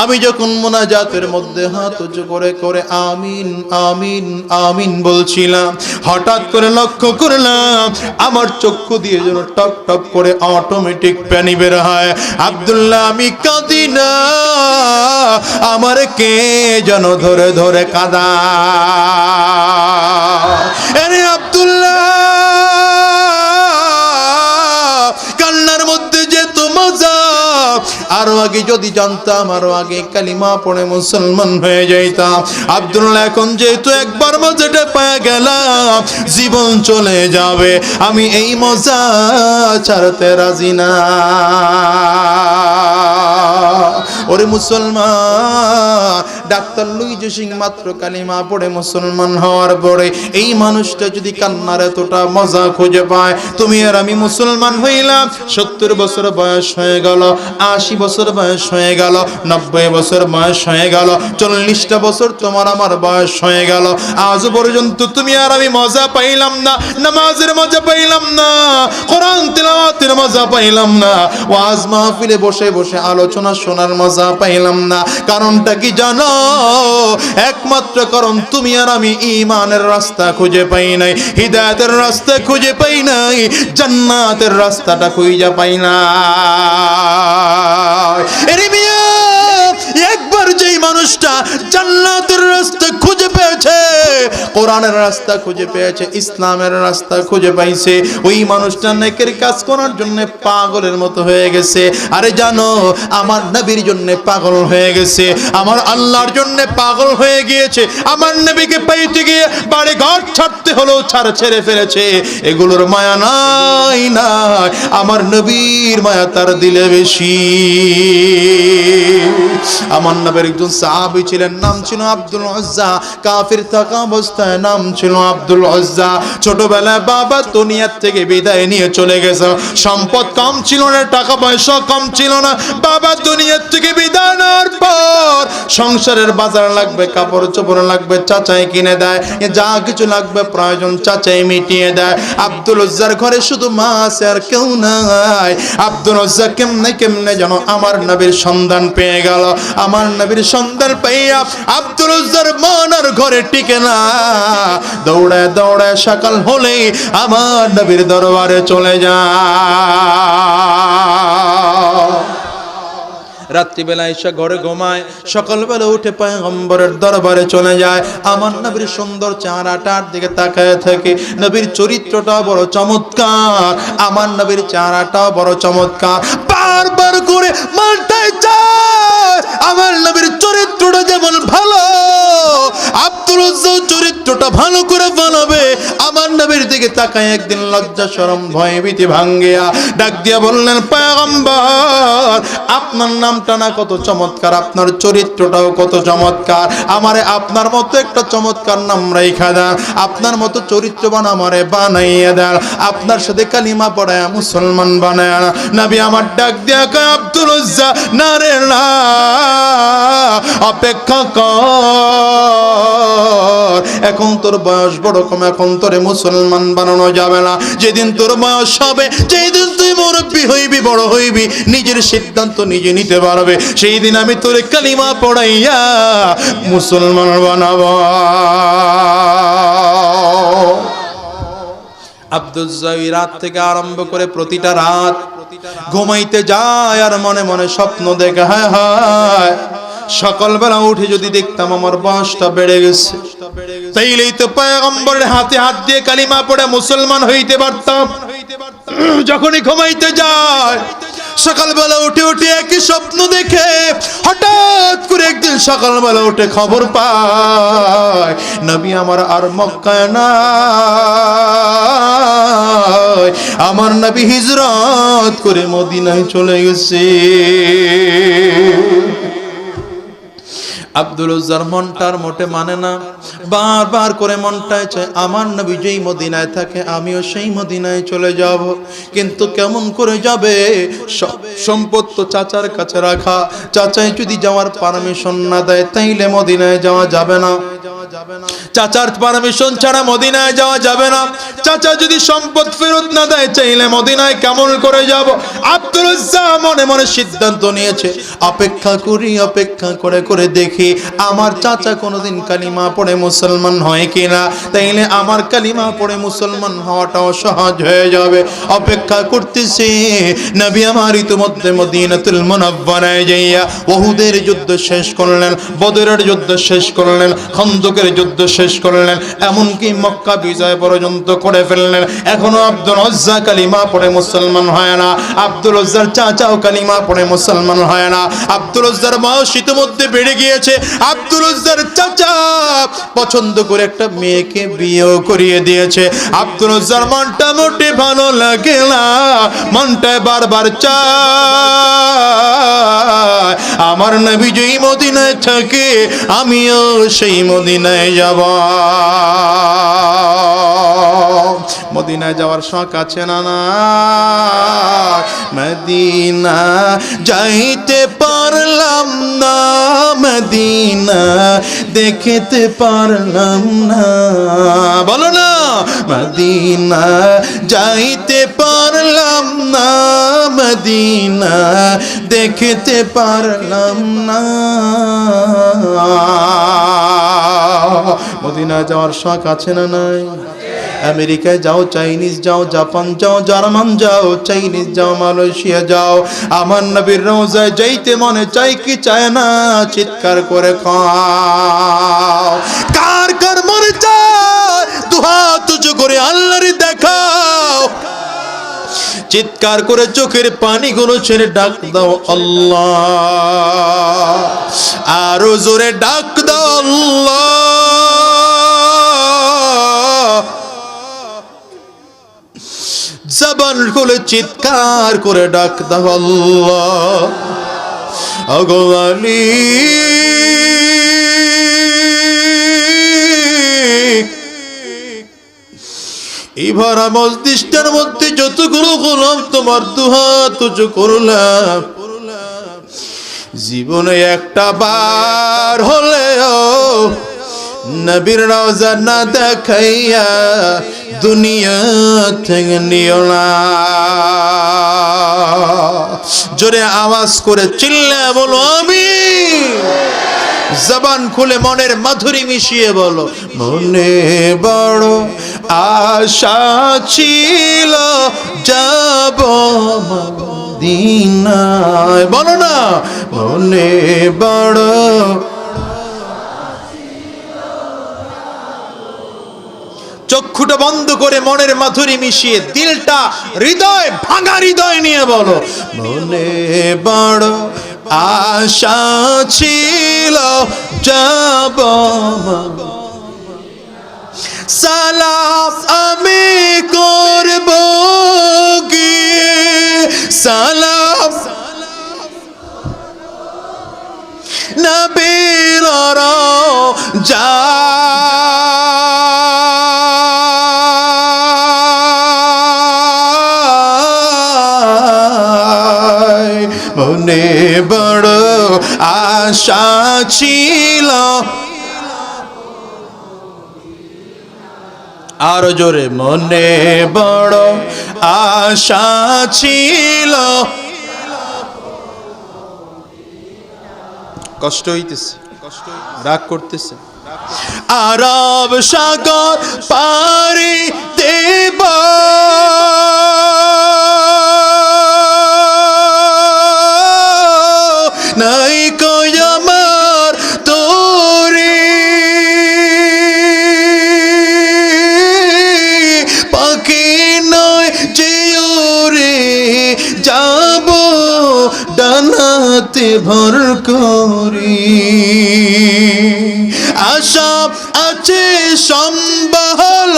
আমি যখন মুনাজাতের মধ্যে হাত উঁচু করে করে আমিন আমিন আমিন বলছিলাম, হঠাৎ করে লক্ষ্য করলাম আমার চক্ষু দিয়ে যেন টপ টপ করে অটোমেটিক পানি বের হয়। আব্দুল্লাহ আমি কাঁদি না, আমার কে যেন ধরে ধরে কাঁদা। আরে আব্দুল্লাহ কান্নার মধ্যে যে তো মজা, আরো আগে যদি জানতাম আরো আগে কালিমা পড়ে মুসলমান হয়ে যাইতাম। আব্দুল্লাহ এখন যেহেতু একবার মজাটা পেয়ে গেলাম, জীবন চলে যাবে, আমি এই মজা ছাড়তে রাজি না। ওরে মুসলমান, ডাক্তার লুইজে সিং মাত্র কালিমা পড়ে মুসলমান হওয়ার পরে এই মানুষটা যদি কান্নার এতটা মজা খুঁজে পায়, তুমি আর আমি মুসলমান হইলাম, 70 বছর বয়স হয়ে গেল, 80 বছর বয়স হয়ে গেল, 90 বছর বয়স হয়ে গেল, 40টা বছর তোমার আমার বয়স হয়ে গেল, আজ পর্যন্ত তুমি আর আমি মজা পাইলাম না, নামাজের মজা পাইলাম না, কোরআন তিলাওয়াতের মজা পাইলাম না, ওয়াজ মাহফিলে বসে বসে আলোচনা শোনার মজা পাইলাম না। কারণটা কি জানো? একমাত্র কারণ তুমি আর আমি ঈমানের রাস্তা খুঁজে পাই নাই, হিদায়াতের রাস্তা খুঁজে পাই নাই, জান্নাতের রাস্তাটা খুঁজে পাই না। এরে মিয়া, একবার যেই মানুষটা জান্নাতের রাস্তা খুঁজে পেয়েছে, কোরআনের রাস্তা খুঁজে পেয়েছে, ইসলামের রাস্তা খুঁজে পাইছে, ওই মানুষটা নেকের কাজ করার জন্য পাগলের মতো হয়ে গেছে। আরে জানো, আমার নবীর জন্য পাগল হয়ে গেছে, আমার আল্লাহর জন্য পাগল হয়ে গিয়েছে, আমার নবীকে পাইতে গিয়ে বাড়ি ঘর ছাড়তে হলো, ছেড়ে ফেলেছে। এগুলোর মায়া নাই নাই, আমার নবীর মায়া তার দিলে বেশি। আমার নবীর একজন সাহাবী ছিলেন, নাম ছিল আব্দুল উজ্জা। কাফির থাকা অবস্থায় নাম ছিল আব্দুল উজ্জা। ছোটবেলায় বাবা দুনিয়ার থেকে বিদায় নিয়ে চলে গেছে, সম্পদ কম ছিল না, টাকা পয়সা কম ছিল না। বাবা দুনিয়ার থেকে বিদায় নেওয়ার পর সংসারের বাজার লাগবে, কাপড় চোপড় লাগবে, চাচাই কিনে দেয়, যা কিছু লাগবে প্রয়োজন চাচাই মিটিয়ে দেয়। আব্দুল উজ্জার ঘরে শুধু মা আছে আর কেউ নাই। আব্দুল উজ্জা কেমনে কেমনে যেন আমার নবীর সন্ধান পেয়ে গেল। আমার নবীর সন্ধান পাইয়া আব্দুল উজ্জার মন আর ঘরে টিকে না, দৌড়ায় দৌড়ায় সকাল হলেই আমার নবীর দরবারে চলে যায়। রাত্রিবেলা এসে ঘরে ঘুমায়, সকালবেলা উঠে পয়গম্বরের দরবারে চলে যায়। আমার নবীর সুন্দর চেহারাটার দিকে তাকায় থাকে। নবীর চরিত্রটা বড় চমৎকার, আমার নবীর চেহারাটাও বড় চমৎকার। বারবার করে মালটায় চায় আমার নবীর চরিত্রটা যেমন ভালো, আব্দুল উজ্জা চরিত্রটা ভালো করে বানাবে। আমার নবীর দিকে তাকায় একদিন লজ্জা শরম ভয় ভীতি ভাঙ্গিয়া ডাক দিয়া বললেন, পয়গম্বর আপনার নামটা না কত চমৎকার, আপনার চরিত্রটাও কত চমৎকার, আমারে আপনার মতো একটা চমৎকার নাম রাইখা দেন, আপনার মতো চরিত্রবান আমারে বানাইয়া দেন, আপনার সাথে কালিমা পড়ায় মুসলমান বানায়। নবী আমার ডাক দিয়া কয়, আব্দুল উজ্জা না রে না, অপেক্ষা কর, এখন তোর বয়স বড় কম, এখন তোরে মুসলমান বানানো যাবে না। যেদিন তোর বয়স হবে, যেদিন তুই মুরব্বী হইবি, বড় হইবি, নিজের সিদ্ধান্ত নিজে নিতে পারবে, সেই দিন আমি তোরে কালিমা পড়াইয়া মুসলমান বানাবো। আব্দুল জাই রাত থেকে আরম্ভ করে প্রতিটা রাত ঘুমাইতে যায় আর মনে মনে স্বপ্ন দেখে, হায় হায় সকালবেলা উঠে যদি দেখতাম আমার বয়সটা বেড়ে গেছে, তাইলেই তো পয়গম্বরের হাতে হাত দিয়ে কালিমা পড়ে মুসলমান হইতে পারতাম। যখনই ঘুমাইতে যায় সকালবেলা উঠে উঠে একই স্বপ্ন দেখে, হঠাৎ করে একদিন সকালবেলা উঠে খবর পায় নবী আমার আর মক্কায় নাই, আমার নবী হিজরত করে মদিনায় চলে গেছে। আব্দুল উজ্জার মনটার মোটে মানে না, বারবার করে মনটায় চায় আমার নবী যেই মদিনায় থাকে আমিও সেই মদিনায় চলে যাব। কিন্তু কেমন করে যাবে, সম্পদ তো চাচার কাছে রাখা, চাচাই যদি যাওয়ার পারমিশন না দেয় তাইলে মদিনায় যাওয়া যাবে না, চাচার পারমিশন ছাড়া মদিনায় যাওয়া যাবে না, চাচা যদি সম্পদ ফেরত না দেয় চাইলে মদিনায় কেমন করে যাব। আব্দুল উজ্জা মনে মনে সিদ্ধান্ত নিয়েছে, অপেক্ষা করি, অপেক্ষা করে করে দেখি আমার চাচা কোনোদিন কালিমা পড়ে মুসলমান হয় কিনা, তাইলে আমার কালিমা পড়ে মুসলমান হওয়াটাও সহজ হয়ে যাবে। অপেক্ষা করতেছি, নবী আমার ইতিমধ্যে মদিনাতুল মুনাওয়ারায় যাইয়া উহুদের যুদ্ধ শেষ করলেন, বদরের যুদ্ধ শেষ করলেন, খন্দকের যুদ্ধ শেষ করলেন, এমনকি মক্কা বিজয় পর্যন্ত করে ফেললেন। এখনো আব্দুল উজ্জা কালিমা পড়ে মুসলমান হয় না, আব্দুল উজ্জার চাচাও কালিমা পড়ে মুসলমান হয় না। আব্দুল উজ্জার বয়স ইতিমধ্যে বেড়ে গিয়েছে। আব্দুল উজ্জার চাচা পছন্দ করে একটা মেয়েকে বিয়েও করিয়ে দিয়েছে। আব্দুল উজ্জার মনটা মোটে ভালো লাগে না, মনটায় বারবার চায় আমার নবী যেই মদিনায় থাকে আমিও সেই মদিনায় যাব। মদিনায় যাওয়ার শখ আছে না না? মদিনা যাইতে পারলাম না, মদিনা দেখতে পারলাম না, বলো না, মদিনা যাইতে পারলাম না, মদিনা দেখতে পারলাম না। মদিনা যাওয়ার শখ আছে না নাই? আমেরিকায় যাও, চাইনিজ যাও, জাপান যাও, জার্মান যাও, চাইনিজ যাও, মালয়েশিয়া যাও, আমার নবীর রওজায় যাইতে মনে চাই কি চায় না? চিৎকার করে খাও, কার কার মনে চায় দুহাত উঁচু করে আল্লাহর দেখাও, চিৎকার করে চোখের পানিগুলো ছেড়ে ডাক দাও আল্লাহ, আরো জোরে ডাক দাও আল্লাহ। জবান খুলে চিৎকার করে ডাক দাও আল্লাহ। ওগো আলী, এই ভরা মজলিসটার মধ্যে যতগুলো গোলাম তোমার দুহাত উঁচু করলাম, জীবনে একটা বার হলেও নবীর রওজা না দেখাইয়া দুনিয়া থেকে নিও না। জোরে আওয়াজ করে চিল্লা বলো আমিন। জবান খুলে মনের মাধুরী মিশিয়ে বলো, মনে বড় আশা ছিল যাব মদিনায়, বলো না, মনে বড় চক্ষুটা বন্ধ করে মনের মাধুরী মিশিয়ে দিলটা হৃদয় ভাঙা হৃদয় নিয়ে বলো মনে বড় আশা ছিল যাব সালাম আমি করব গিয়ে সালাম নবীর রওজা মনে বড় আশা ছিল আরো জোরে মনে বড় আশা ছিল কষ্ট হইতেছে রাগ করতেছে আরব সাগর পারি দেব নাই কই আমার তোরে পাখি নয় যেওরে যাব ডানাতে ভর করি আশা আছে সম্বল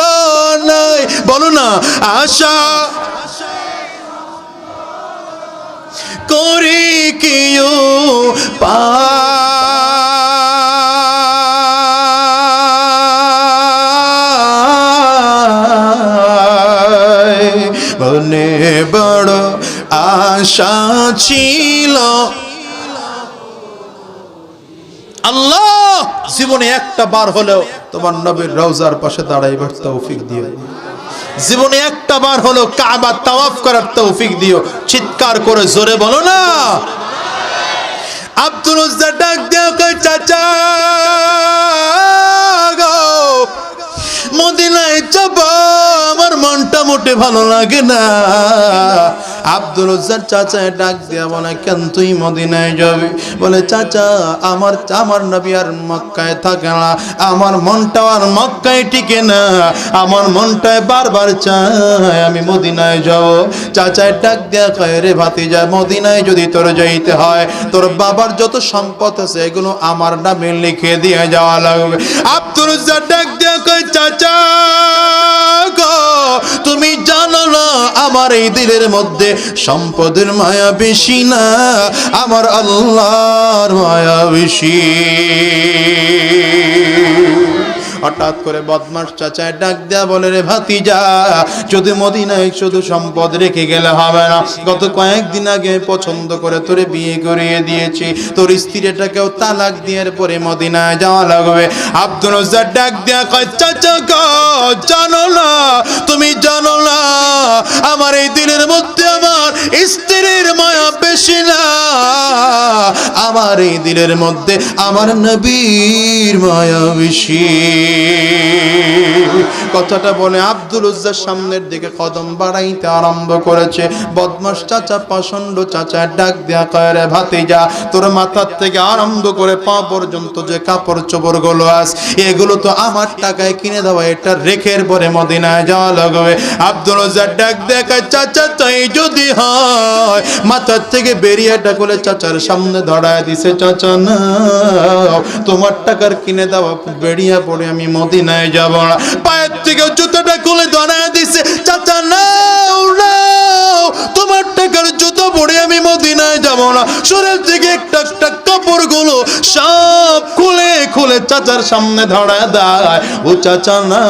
নাই বলো না আশা করি কিও পায় মনে বড় আশা ছিল আল্লাহ জীবনে একটা বার হলেও তোমার নবীর রওজার পাশে দাঁড়াইবার তৌফিক দিও জীবনে একটা বার হলো কাবা তাওয়াফ করার তৌফিক দিও চিৎকার করে জোরে বলো না আব্দুল উজ্জা ডাক দেও কই চাচা গো মদিনায় যাব আমার মনটা মোটে ভালো লাগে না আব্দুল উজ্জার চাচা ডাক দিয়া বলে কেন তুই মদিনায় যাবি বলে চাচা আমার নবী আর মক্কায় থাকে না আমার মনটা আর মক্কায় টিকে না আমার মনটায় বারবার চায় আমি মদিনায় যাব চাচা ডাক দিয়া কয় রে ভাতিজা মদিনায় যদি তোর যাইতে হয় তোর বাবার যত সম্পদ আছে এগুলো আমার নামে লিখে দিয়ে যাওয়া লাগবে আব্দুল উজ্জা ডাক দিয়া কয় চাচা গো তুমি জানো না আমার এই দিলের মধ্যে সম্পদের মায়া বেশি না আমার আল্লাহর মায়া বেশি হঠাৎ করে বদমাশ চাচা ডাক দেয়া বলে রে ভাতিজা যদি মদিনায় শুধু সম্পদ রেখে গেলে হবে না গত কয়েকদিন আগে পছন্দ করে তোরে বিয়ে করিয়ে দিয়েছি তোর স্ত্রীটাকেও তালাক দেওয়ার পরে মদিনায় যাওয়া লাগবে আব্দুল উজ্জা ডাক দেয়া কয় চাচা গো জানো না তুমি জানো না আমার এই দিলের মধ্যে আমার স্ত্রীর মায়া বেশি না আমার এই দিলের মধ্যে আমার নবীর মায়া বেশি কথাটা বলে আব্দুল উজ্জার সামনের দিকে কদম বাড়াইতে আরম্ভ করেছে বদমাশ চাচা পাষণ্ড চাচা ডাক দেয়া কয় রে ভাতিজা তোর মাথার থেকে আরম্ভ করে পা পর্যন্ত যে কাপড় চোপড় গুলো আস এগুলো তো আমার টাকায় কিনে দেওয়া এটা রেখের পরে মদিনায় যাওয়া লাগবে আব্দুল উজ্জা ডাক দেয়া কয় চাচা তাই যদি হয় মাথার থেকে বেরিয়েটা করে চাচার সামনে ধরায় দিছে চাচা না তোমার টাকার কিনে দেওয়া বেরিয়ে পড়ে আমি মদিনায় যাব না পায়ের থেকে জুতোটা খুলে ধরায় দিছে চাচা নাও নাও তোমার টাকার জুতো পরে আমি মদিনায় যাব না শরীর থেকে একটা একটা কাপড় গুলো সব খুলে খুলে চাচার সামনে ধরায় দেয় ও চাচা না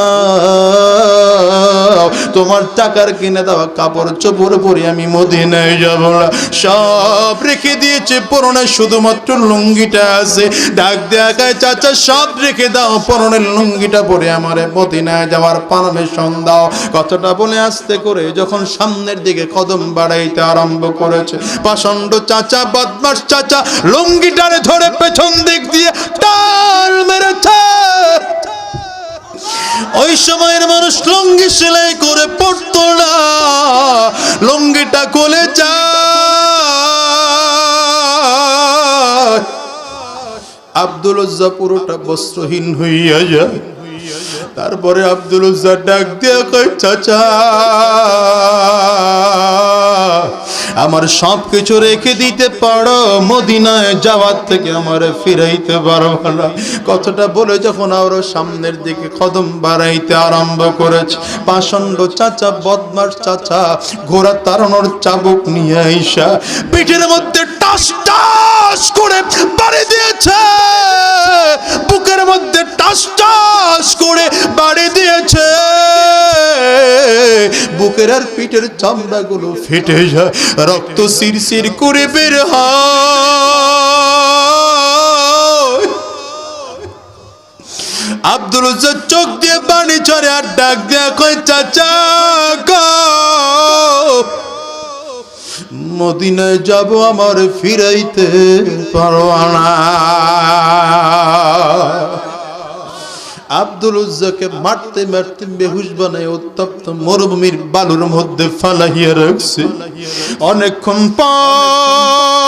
তোমার টাকার কিনে দেওয়া কাপড় চোপড় পরে আমি মদিনায় যাব না সব রেখে দিয়েছে পরনে শুধুমাত্র লুঙ্গিটা আছে ডাক দেয়া কয় চাচা সব রেখে দাও পরনের লুঙ্গিটা পরে আমারে মদিনায় যাওয়ার পারমিশন দাও কথাটা বলে আস্তে করে যখন সামনের দিকে কদম বাড়াইতে আরম্ভ করেছে পাষণ্ড চাচা বদমাশ চাচা লুঙ্গিটারে ধরে পেছন দিক দিয়ে টাল মেরেছে ওই সময়ের মানুষ লুঙ্গি সেলাই করে পড়তো না লুঙ্গিটা খুলে যায় আব্দুল উজ্জা পুরোটা বস্ত্রহীন হইয়া যায়। তারপরে আব্দুল উজ্জা ডাক দিয়া কয়, চাচা আমার সব কিছু রেখে দিতে পারো, মদিনায় যাওয়ার থেকে আমার ফিরাইতে পারো না। কথাটা বলে যখন আরো সামনের দিকে কদম বাড়াইতে আরম্ভ করেছে, পাষণ্ড চাচা, বদমাশ চাচা ঘোড়া তাড়ানোর চাবুক নিয়ে আইসা পিঠের মধ্যে টাস টাস করে বাড়ি দিয়েছে, বুকের মধ্যে টাস টাস করে বাড়ি দিয়েছে। বুকের আর পিঠের চামড়াগুলো ফেটে যায়, রক্ত শিরশির করে বের হয়। আব্দুল উজ্জা চোখ দিয়ে পানি ঝরে আর ডাক দিয়া কয়, চাচা গো মদিনায় যাব, আমার ফিরাইতে পারো না। আব্দুল উজ্জাকে মারতে মারতে বেহুশ বানায় উত্তপ্ত মরুভূমির বালুর মধ্যে ফালাইয়া রাখছে। অনেকক্ষণ পর